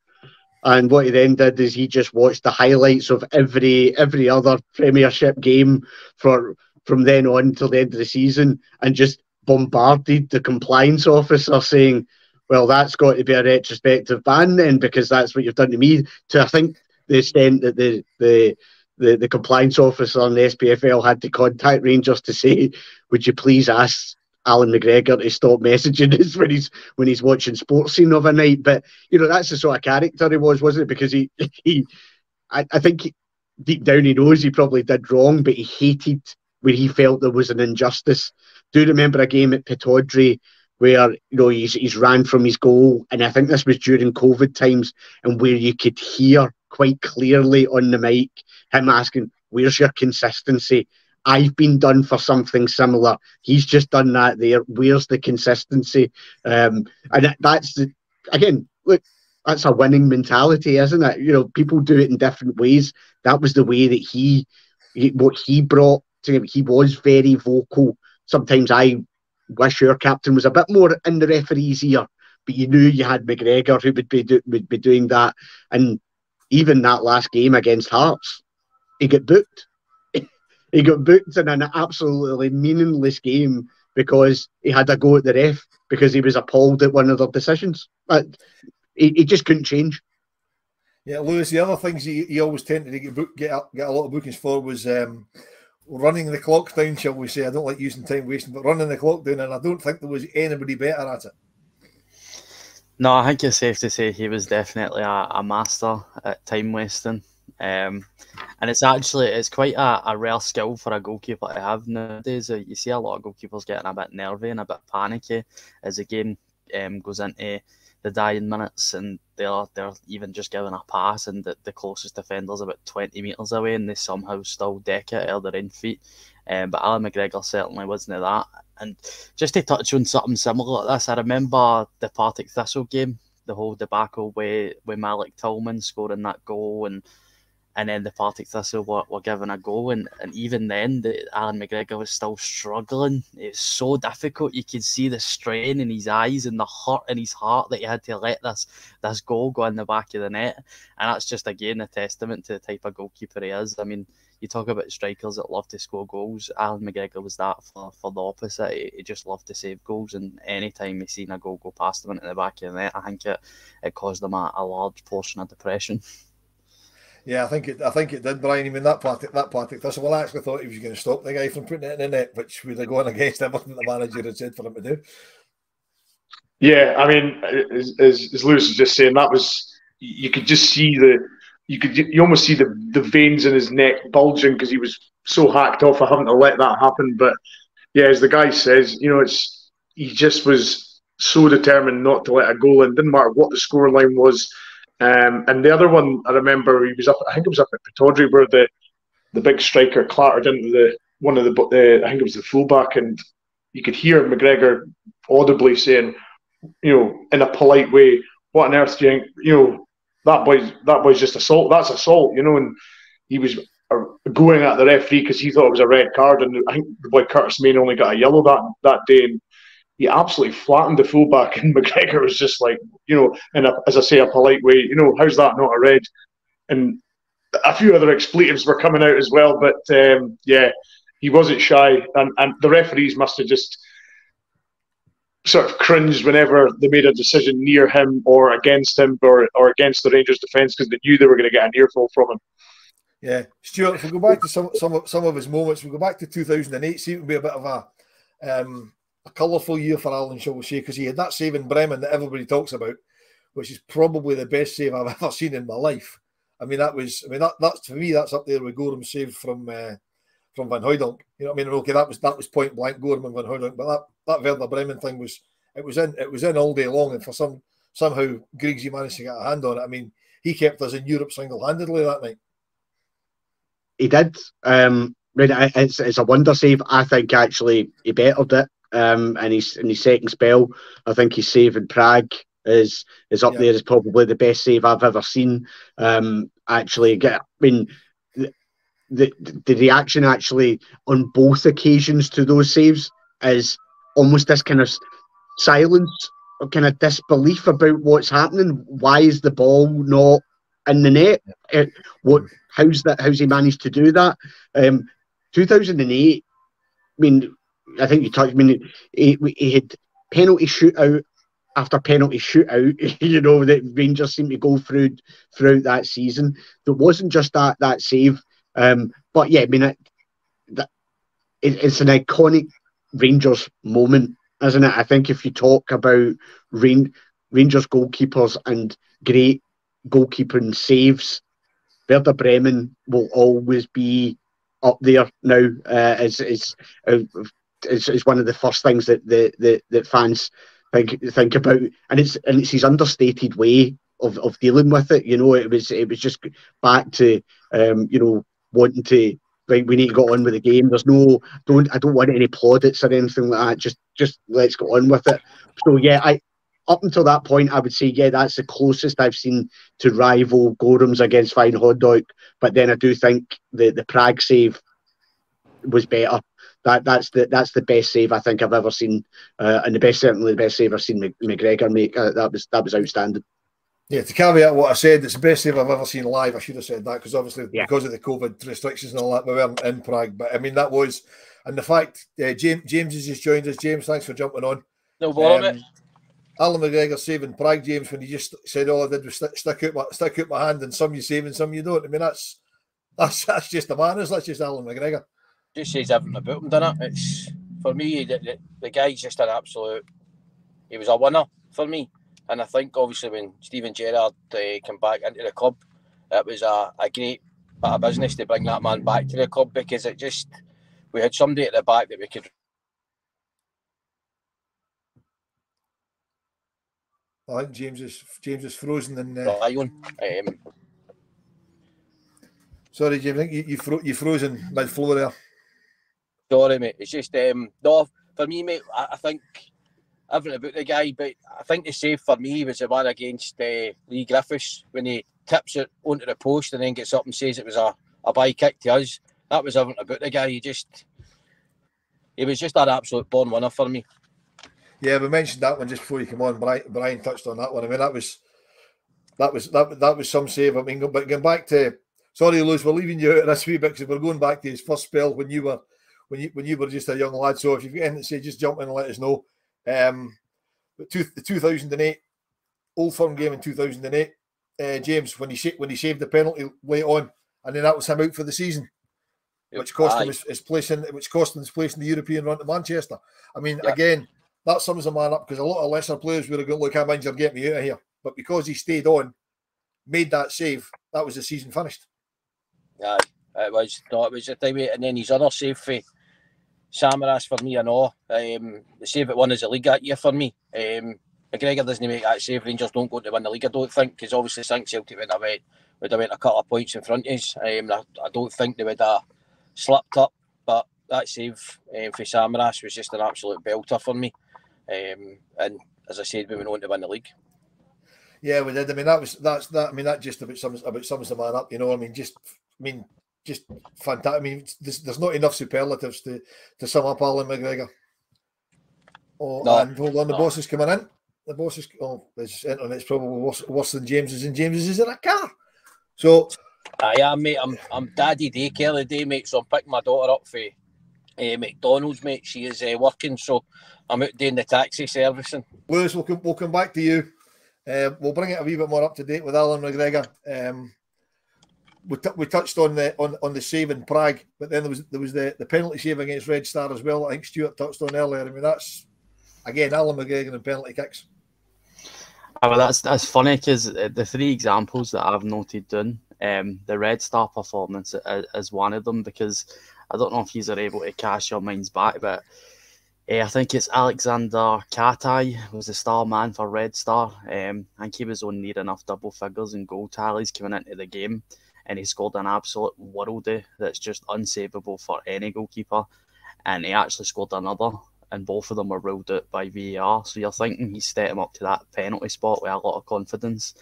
And what he then did is he just watched the highlights of every other Premiership game from then on till the end of the season and just bombarded the compliance officer saying, well, that's got to be a retrospective ban then, because that's what you've done to me. To I think the extent that the compliance officer on the SPFL had to contact Rangers to say, would you please ask Alan McGregor to stop messaging us when he's watching Sports Scene overnight? But that's the sort of character he was, wasn't it? Because I think deep down he knows he probably did wrong, but he hated where he felt there was an injustice. Do you remember a game at Pittodrie where he's ran from his goal, and I think this was during COVID times, and where you could hear quite clearly on the mic him asking, "Where's your consistency? I've been done for something similar. He's just done that there. Where's the consistency?" And that's again, look, that's a winning mentality, isn't it? People do it in different ways. That was the way that what he brought to him. He was very vocal. Sometimes I wish your captain was a bit more in the referee's ear, but you knew you had McGregor who would be doing that. And even that last game against Hearts, he got booked. He got booked in an absolutely meaningless game because he had a go at the ref because he was appalled at one of their decisions. But he just couldn't change. Yeah, Lewis, the other things he always tended to get a lot of bookings for was running the clock down, shall we say. I don't like using time wasting, but running the clock down, and I don't think there was anybody better at it. No, I think it's safe to say he was definitely a master at time wasting. And it's quite a rare skill for a goalkeeper to have nowadays. You see a lot of goalkeepers getting a bit nervy and a bit panicky as the game goes into the dying minutes, and they're even just giving a pass, and the closest defender's about 20 metres away, and they somehow still deck it out of their own feet. But Alan McGregor certainly wasn't that. And just to touch on something similar like this, I remember the Partick Thistle game, the whole debacle with Malik Tillman scoring that goal, and then the Partick Thistle were given a goal, and even then Alan McGregor was still struggling. It's so difficult. You could see the strain in his eyes and the hurt in his heart that he had to let this goal go in the back of the net. And that's just, again, a testament to the type of goalkeeper he is. I mean, you talk about strikers that love to score goals. Alan McGregor was that for the opposite. He just loved to save goals, and any time he seen a goal go past him into the back of the net, I think it caused him a large portion of depression. Yeah, I think it did, Brian. I mean, that Partick Thistle, well, I actually thought he was going to stop the guy from putting it in the net, which would have gone against everything the manager had said for him to do. Yeah, I mean, as Lewis was just saying, that was, you could just see you almost see the veins in his neck bulging because he was so hacked off of having to let that happen. But yeah, as the guy says, he just was so determined not to let a goal in. Didn't matter what the scoreline was. And the other one I remember, he was up. I think it was up at Pittodrie where the big striker clattered into I think it was the fullback, and you could hear McGregor audibly saying, in a polite way, "What on earth do you think? That boy's just assault. That's assault." And he was going at the referee because he thought it was a red card, and I think the boy Curtis Main only got a yellow that day. And he absolutely flattened the fullback, and McGregor was just like, as I say, a polite way, how's that not a red? And a few other expletives were coming out as well, but yeah, he wasn't shy, and the referees must have just sort of cringed whenever they made a decision near him or against him or against the Rangers defence, because they knew they were going to get an earful from him. Yeah, Stuart, if we go back to some of his moments, we go back to 2008, see, it would be a bit of a colourful year for Allan, shall we say, because he had that save in Bremen that everybody talks about, which is probably the best save I've ever seen in my life. I mean, that's to me, that's up there with Gorham's save from Van Hooydonk. You know what I mean? Okay, that was point blank Gorham and Van Hooydonk, but that Werder Bremen thing was in all day long, and for somehow Griggsy managed to get a hand on it. I mean, he kept us in Europe single-handedly that night. He did. It's a wonder save. I think actually he bettered it. In his second spell, I think his save in Prague is up there as probably the best save I've ever seen. The reaction actually on both occasions to those saves is almost this kind of silence or kind of disbelief about what's happening. Why is the ball not in the net? How's he managed to do that? 2008. I mean, I think you touched. I mean, he had penalty shootout after penalty shootout. That Rangers seemed to go throughout that season. There wasn't just that save, but yeah, I mean, it's an iconic Rangers moment, isn't it? I think if you talk about Rangers goalkeepers and great goalkeeping saves, Werder Bremen will always be up there now. Is one of the first things that fans think about, and it's his understated way of dealing with it. You know, it was just back to wanting to, right, we need to go on with the game. There's no, I don't want any plaudits or anything like that. Just let's go on with it. So yeah, up until that point, I would say, yeah, that's the closest I've seen to rival Gorham's against Fine Hoddock. But then I do think the Prague save was better. That's the best save I think I've ever seen, and certainly the best save I've seen McGregor make. That was outstanding. Yeah, to caveat what I said, it's the best save I've ever seen live. I should have said that because obviously because of the COVID restrictions and all that, we weren't in Prague. But I mean, that was, and the fact James has just joined us. James, thanks for jumping on. No bother, mate. Allan McGregor saving Prague, James, when he just said all I did was stick out my hand, and some you save and some you don't. I mean, that's just the manners. That's just Allan McGregor. Just says everything about him, doesn't it? It's, for me, the guy's just an absolute. He was a winner for me, and I think obviously when Steven Gerrard came back into the club, it was a great bit of business to bring that man back to the club, because we had somebody at the back that we could. I think James is frozen and. Sorry, James. I think you frozen mid-floor there. Sorry, mate. It's just no, for me, mate. I think everything about the guy, but I think the save for me was the one against Lee Griffiths when he tips it onto the post and then gets up and says it was a by kick to us. That was everything about the guy. He was just an absolute born winner for me. Yeah, we mentioned that one just before you come on. Brian touched on that one. I mean, that was some save. I mean, but going back to, sorry, Lewis, we're leaving you out of this wee bit because we're going back to his first spell when you were just a young lad. So if you've got anything to say, just jump in and let us know. The 2008 Old Firm game in 2008, James, when he saved the penalty late on, and then that was him out for the season, which cost him his place in the European run to Manchester. I mean, again, that sums a man up because a lot of lesser players would have gone, look, I'm injured, get me out of here. But because he stayed on, made that save, that was the season finished. Yeah, it was the time, and then his other save for Samaras for me, I know. The save that won as a league that year for me. McGregor doesn't make that save. Rangers don't go to win the league, I don't think, because obviously St Celtic would have went a couple of points in front of us. I don't think they would have slipped up, but that save for Samaras was just an absolute belter for me. And as I said, we went on to win the league. Yeah, we did. I mean, that just about sums the man up. You know, just fantastic. I mean, there's not enough superlatives to sum up Allan McGregor. Oh, no, and hold on, the boss is coming in. The boss is his internet's probably worse than James's, and James's is in a car. So I am, mate. I'm daddy daycare the day, mate. So I'm picking my daughter up for McDonald's, mate. She is working, so I'm out doing the taxi servicing. Lewis, we'll come back to you. We'll bring it a wee bit more up to date with Allan McGregor. We touched on the save in Prague, but then there was the penalty save against Red Star as well. I think Stuart touched on earlier. I mean, that's again Allan McGregor and penalty kicks. Well, that's funny because the three examples that I've noted down, the Red Star performance is one of them, because I don't know if you are able to cast your minds back, but I think it's Alexander Katai was the star man for Red Star. I think he was on near enough double figures in goal tallies coming into the game, and he scored an absolute worldie that's just unsavable for any goalkeeper. And he actually scored another, and both of them were ruled out by VAR. So you're thinking he set him up to that penalty spot with a lot of confidence.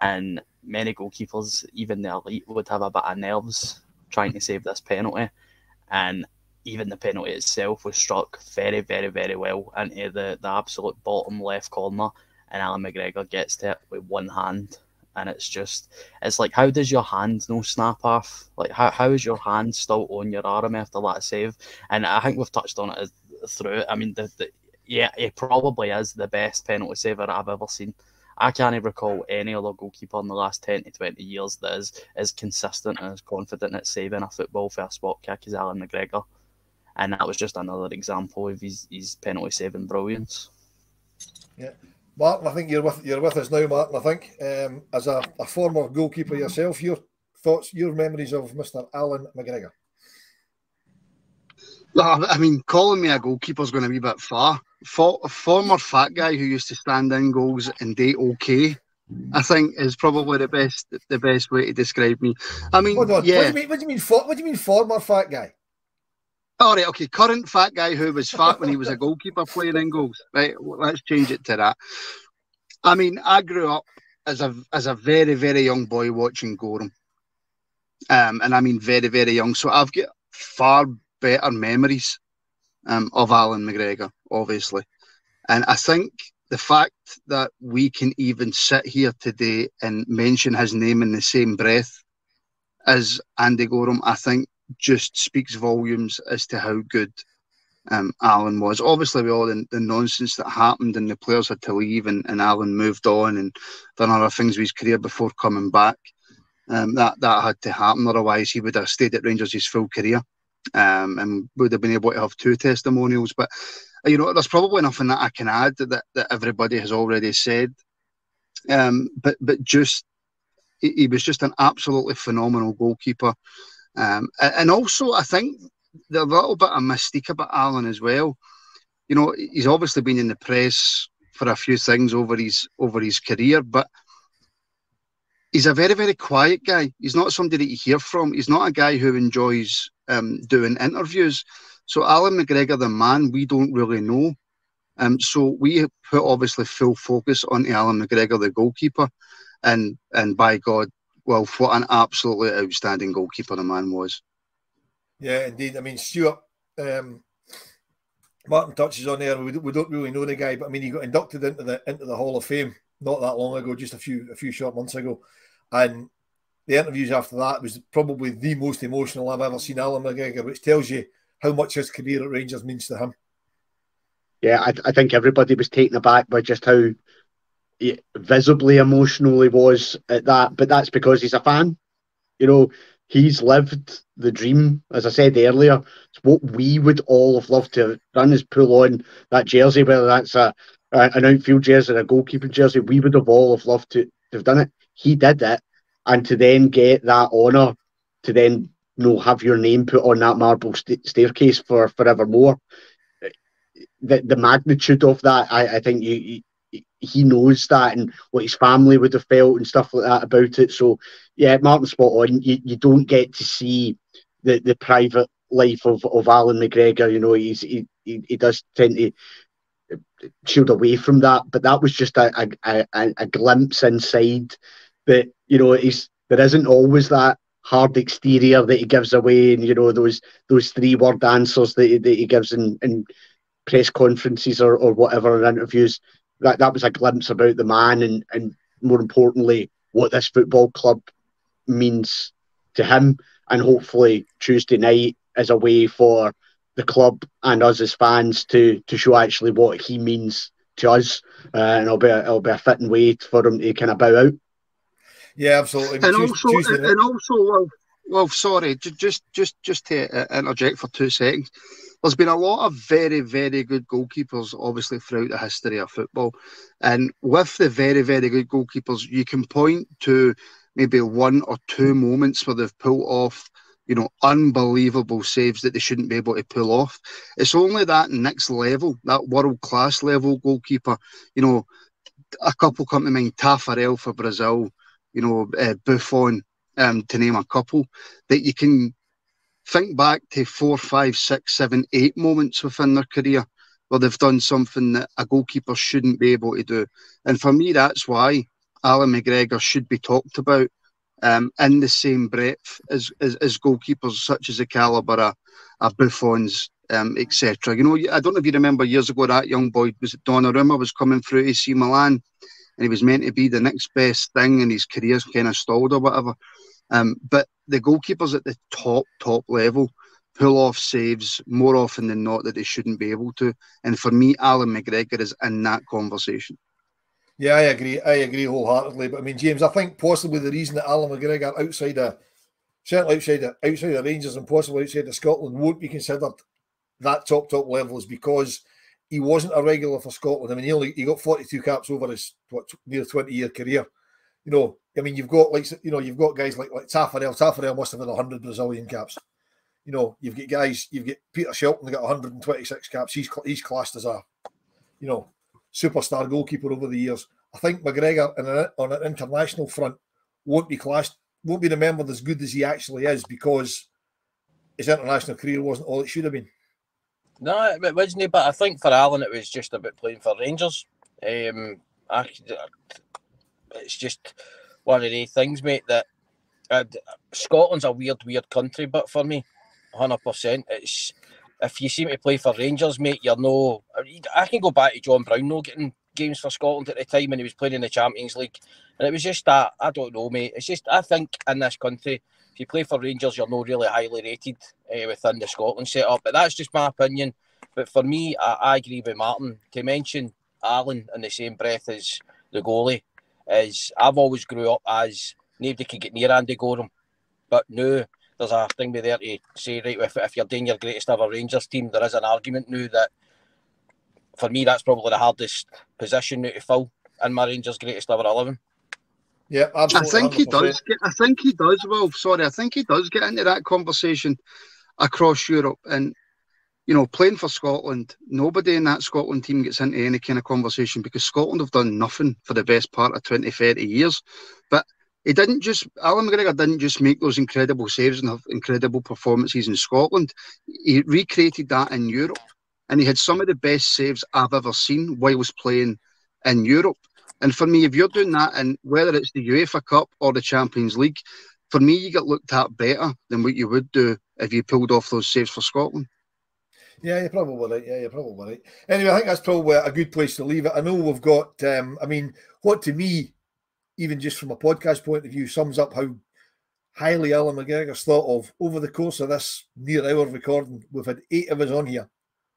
And many goalkeepers, even the elite, would have a bit of nerves trying to save this penalty. And even the penalty itself was struck very, very, very well into the absolute bottom left corner, and Allan McGregor gets to it with one hand. And it's like, how does your hand no snap off? Like, how is your hand still on your arm after that save? And I think we've touched on it through it. I mean, it probably is the best penalty saver I've ever seen. I can't recall any other goalkeeper in the last 10 to 20 years that is as consistent and as confident at saving a football for a spot kick as Allan McGregor. And that was just another example of his penalty saving brilliance. Yeah. Martin, I think you're with us now, Martin. I think as a former goalkeeper yourself, your thoughts, your memories of Mr. Allan McGregor. I mean, calling me a goalkeeper is going to be a bit far. former fat guy who used to stand in goals and date okay, I think is probably the best way to describe me. I mean, hold on. yeah. What do you mean former fat guy? All right, okay. Current fat guy who was fat when he was a goalkeeper playing in goals. Right, let's change it to that. I mean, I grew up as a very, very young boy watching Gorham. And I mean very, very young. So I've got far better memories of Alan McGregor, obviously. And I think the fact that we can even sit here today and mention his name in the same breath as Andy Gorham, I think just speaks volumes as to how good Alan was. Obviously, with all the nonsense that happened and the players had to leave and Alan moved on and done other things with his career before coming back, that had to happen. Otherwise, he would have stayed at Rangers his full career and would have been able to have 2 testimonials. But, you know, there's probably nothing that I can add that everybody has already said. But just, he was just an absolutely phenomenal goalkeeper. And also, I think there's a little bit of mystique about Alan as well. You know, he's obviously been in the press for a few things over his career, but he's a very, very quiet guy. He's not somebody that you hear from. He's not a guy who enjoys doing interviews. So Alan McGregor, the man, we don't really know. So we put obviously full focus on Alan McGregor, the goalkeeper, and by God, well, what an absolutely outstanding goalkeeper the man was. Yeah, indeed. I mean, Stuart, Martin touches on there. We don't really know the guy, but I mean, he got inducted into the Hall of Fame not that long ago, just a few short months ago, and the interviews after that was probably the most emotional I've ever seen Alan McGregor, which tells you how much his career at Rangers means to him. Yeah, I think everybody was taken aback by just how visibly emotional he was at that, but that's because he's a fan. You know, he's lived the dream. As I said earlier, it's what we would all have loved to have done, is pull on that jersey, whether that's an outfield jersey or a goalkeeping jersey. We would have all have loved to have done it. He did it, and to then get that honour, to then have your name put on that marble staircase for forevermore. The magnitude of that, I think he knows that, and what his family would have felt and stuff like that about it. So yeah, Martin's spot on. You don't get to see the private life of Alan McGregor. You know, he does tend to shield away from that, but that was just a glimpse inside. But you know, there isn't always that hard exterior that he gives away, and you know, those 3-word answers that he gives in press conferences or whatever, in interviews. That was a glimpse about the man, and more importantly, what this football club means to him. And hopefully Tuesday night is a way for the club and us as fans to show actually what he means to us, and it'll be a fitting way for him to kind of bow out. Yeah, absolutely. And also, well, sorry, just to interject for 2 seconds. There's been a lot of very, very good goalkeepers, obviously, throughout the history of football. And with the very, very good goalkeepers, you can point to maybe 1 or 2 moments where they've pulled off, you know, unbelievable saves that they shouldn't be able to pull off. It's only that next level, that world-class level goalkeeper, you know, a couple come to mind, Tafarel for Brazil, you know, Buffon, to name a couple, that you can think back to 4, 5, 6, 7, 8 moments within their career where they've done something that a goalkeeper shouldn't be able to do. And for me, that's why Alan McGregor should be talked about in the same breath as goalkeepers such as the calibre of Buffons, etc. You know, I don't know if you remember years ago, that young boy, was it Donnarumma, was coming through AC Milan, and he was meant to be the next best thing, and his career's kind of stalled or whatever. But the goalkeepers at the top level pull off saves more often than not that they shouldn't be able to. And for me, Alan McGregor is in that conversation. Yeah, I agree wholeheartedly. But I mean, James, I think possibly the reason that Alan McGregor certainly outside of Rangers and possibly outside of Scotland won't be considered that top level is because he wasn't a regular for Scotland. I mean, he got 42 caps over his near 20-year career. You know, I mean, you've got guys like Tafarel. Tafarel must have had 100 Brazilian caps. You know, you've got Peter Shilton that got 126 caps. He's classed as a superstar goalkeeper over the years. I think McGregor on an international front won't be remembered as good as he actually is because his international career wasn't all it should have been. No, it wasn't, but I think for Allan it was just about playing for Rangers. It's just one of the things, mate, that Scotland's a weird country, but for me, 100%, it's if you seem to play for Rangers, mate, I can go back to John Brown getting games for Scotland at the time when he was playing in the Champions League, and it was just that, I don't know, mate, it's just, I think in this country, if you play for Rangers, you're not really highly rated within the Scotland setup, but that's just my opinion. But for me, I agree with Martin. To mention Allan in the same breath as the goalie is, I've always grew up as nobody could get near Andy Gorham, but now there's a thing with there to say, right, if you're doing your greatest ever Rangers team, there is an argument now that for me that's probably the hardest position now to fill in my Rangers greatest ever 11. Yeah, absolutely. I think 100%. he does. I think he does. Well, sorry, I think he does get into that conversation across Europe, and playing for Scotland, nobody in that Scotland team gets into any kind of conversation because Scotland have done nothing for the best part of 20, 30 years. But Alan McGregor didn't just make those incredible saves and have incredible performances in Scotland. He recreated that in Europe, and he had some of the best saves I've ever seen whilst playing in Europe. And for me, if you're doing that, and whether it's the UEFA Cup or the Champions League, for me, you get looked at better than what you would do if you pulled off those saves for Scotland. Yeah, you're probably right. Anyway, I think that's probably a good place to leave it. I know we've got, what to me, even just from a podcast point of view, sums up how highly Alan McGregor's thought of over the course of this near hour recording. We've had 8 of us on here.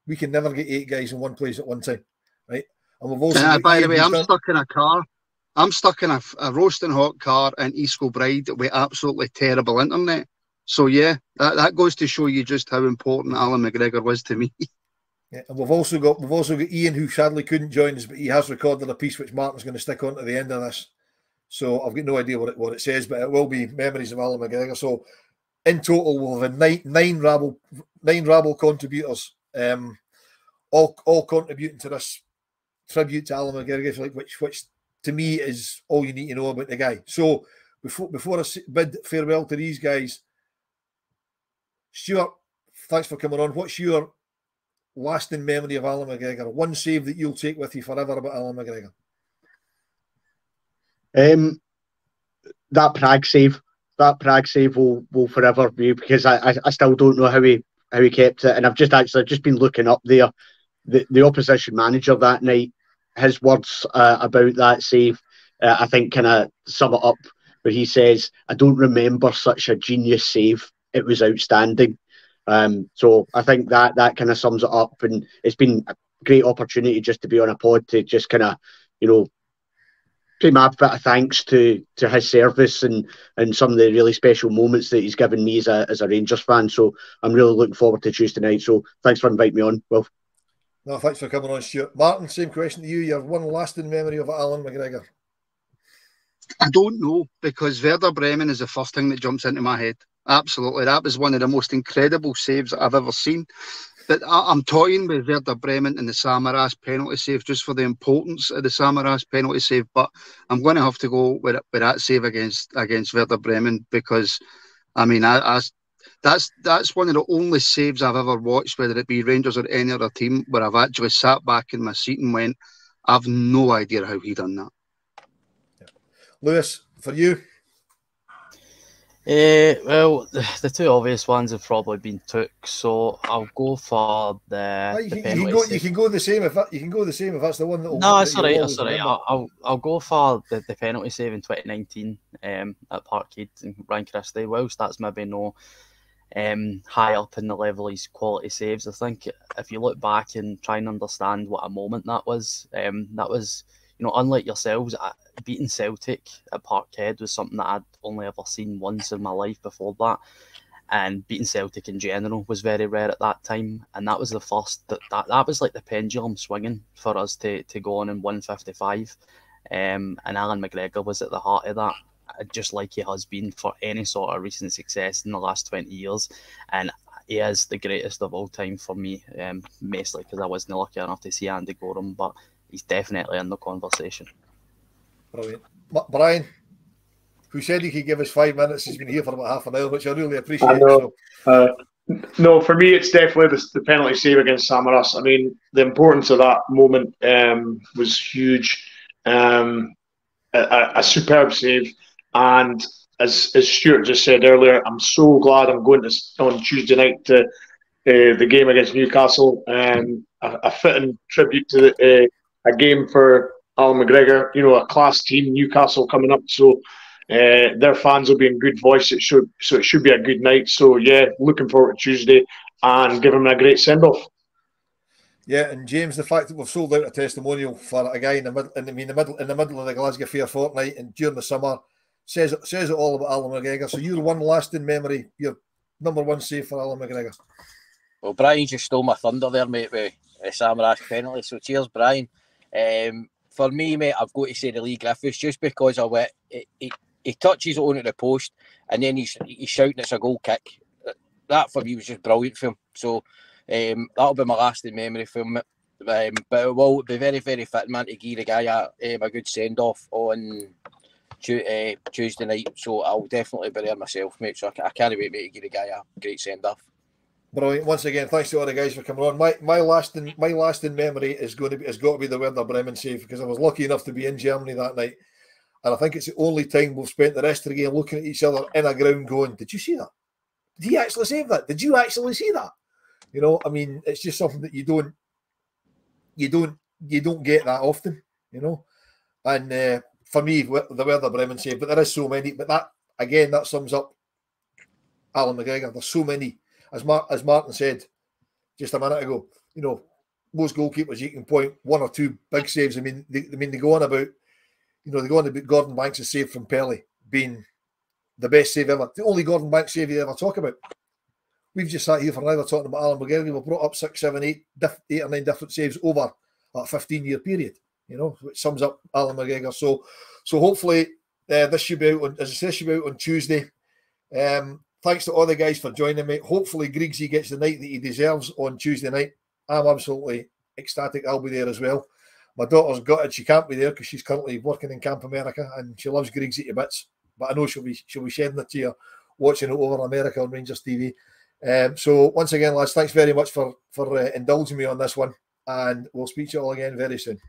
We can never get 8 guys in one place at one time, right? And we've also by the way, I'm stuck in a car. I'm stuck in a roasting hot car in East Kilbride with absolutely terrible internet. So yeah, that goes to show you just how important Alan McGregor was to me. Yeah, and we've also got Ian, who sadly couldn't join us, but he has recorded a piece which Martin's going to stick on to the end of this. So I've got no idea what it says, but it will be memories of Alan McGregor. So in total, we'll have nine Rabble contributors, all contributing to this tribute to Alan McGregor, which to me is all you need to know about the guy. So before I bid farewell to these guys, Stuart, thanks for coming on. What's your lasting memory of Alan McGregor? One save that you'll take with you forever about Alan McGregor? That Prague save will forever be, because I still don't know how he kept it, and I've just been looking up there the opposition manager that night. His words about that save, I think, kind of sum it up, where he says, "I don't remember such a genius save. It was outstanding." So I think that kind of sums it up, and it's been a great opportunity just to be on a pod to just kind of, pay my bit of thanks to his service and some of the really special moments that he's given me as a Rangers fan. So I'm really looking forward to Tuesday night. So thanks for inviting me on, Will. No, thanks for coming on, Stuart. Martin, same question to you. Your one lasting memory of Alan McGregor? I don't know, because Werder Bremen is the first thing that jumps into my head. Absolutely. That was one of the most incredible saves that I've ever seen. But I'm toying with Werder Bremen and the Samaras penalty save just for the importance of the Samaras penalty save. But I'm going to have to go with that save against Werder Bremen, because, that's one of the only saves I've ever watched, whether it be Rangers or any other team, where I've actually sat back in my seat and went, I've no idea how he done that. Yeah. Lewis, for you? Well, the two obvious ones have probably been took, so I'll go for the penalty. You can go the same if that's the one that. No, it's all right. It's all right. I'll go for the penalty save in 2019 at Parkhead in Ryan Christie. Whilst that's maybe no high up in the level of his quality saves, I think if you look back and try and understand what a moment that was, unlike yourselves, beating Celtic at Parkhead was something that I'd only ever seen once in my life before that, and beating Celtic in general was very rare at that time, and that was the first that was like the pendulum swinging for us to go on in 155, and Alan McGregor was at the heart of that, just like he has been for any sort of recent success in the last 20 years, and he is the greatest of all time for me, mostly because I wasn't lucky enough to see Andy Gorham, but he's definitely in the conversation. Brilliant. Brian, who said he could give us 5 minutes, has been here for about half an hour, which I really appreciate. I know. No, for me, it's definitely the penalty save against Samaras. I mean, the importance of that moment was huge. A superb save. And as Stuart just said earlier, I'm so glad I'm going on Tuesday night to the game against Newcastle. A fitting tribute to a game for Alan McGregor, you know, a class team, Newcastle coming up. So their fans will be in good voice. It should be a good night. So yeah, looking forward to Tuesday and give him a great send off. Yeah, and James, the fact that we've sold out a testimonial for a guy in the middle of the Glasgow Fair fortnight and during the summer says it all about Alan McGregor. So your one lasting memory, your number one save for Alan McGregor. Well, Brian just stole my thunder there, mate, with Samaras penalty. So cheers, Brian. For me, mate, I've got to say the Lee Griffiths, just because of it. He touches it onto the post and then he's shouting it's a goal kick. That for me was just brilliant for him. So that'll be my lasting memory for him. But it will be very, very fit, man, to give the guy a good send off on Tuesday night. So I'll definitely be there myself, mate. So I can't wait, mate, to give the guy a great send off. Brilliant. Once again, thanks to all the guys for coming on. My lasting memory has got to be the Werder Bremen save, because I was lucky enough to be in Germany that night, and I think it's the only time we've spent the rest of the game looking at each other in a ground going, "Did you see that? Did he actually save that? Did you actually see that?" You know, I mean, it's just something that you don't get that often, you know. And for me, the Werder Bremen save, but there is so many. But that sums up Alan McGregor. There's so many. As Martin said just a minute ago, you know, most goalkeepers you can point one or two big saves. I mean, they go on about, you know, Gordon Banks' save from Pelé being the best save ever. The only Gordon Banks save you ever talk about. We've just sat here for an hour talking about Alan McGregor. We've brought up 6, 7, 8 or 9 different saves over a 15-year period, you know, which sums up Alan McGregor. So hopefully this should be out on, as I say, should be out on Tuesday. Thanks to all the guys for joining me. Hopefully Griggsy gets the night that he deserves on Tuesday night. I'm absolutely ecstatic. I'll be there as well. My daughter's gutted she can't be there because she's currently working in Camp America and she loves Griggsy to bits. But I know she'll be shedding a tear watching it over America on Rangers TV. So once again, lads, thanks very much for indulging me on this one, and we'll speak to you all again very soon.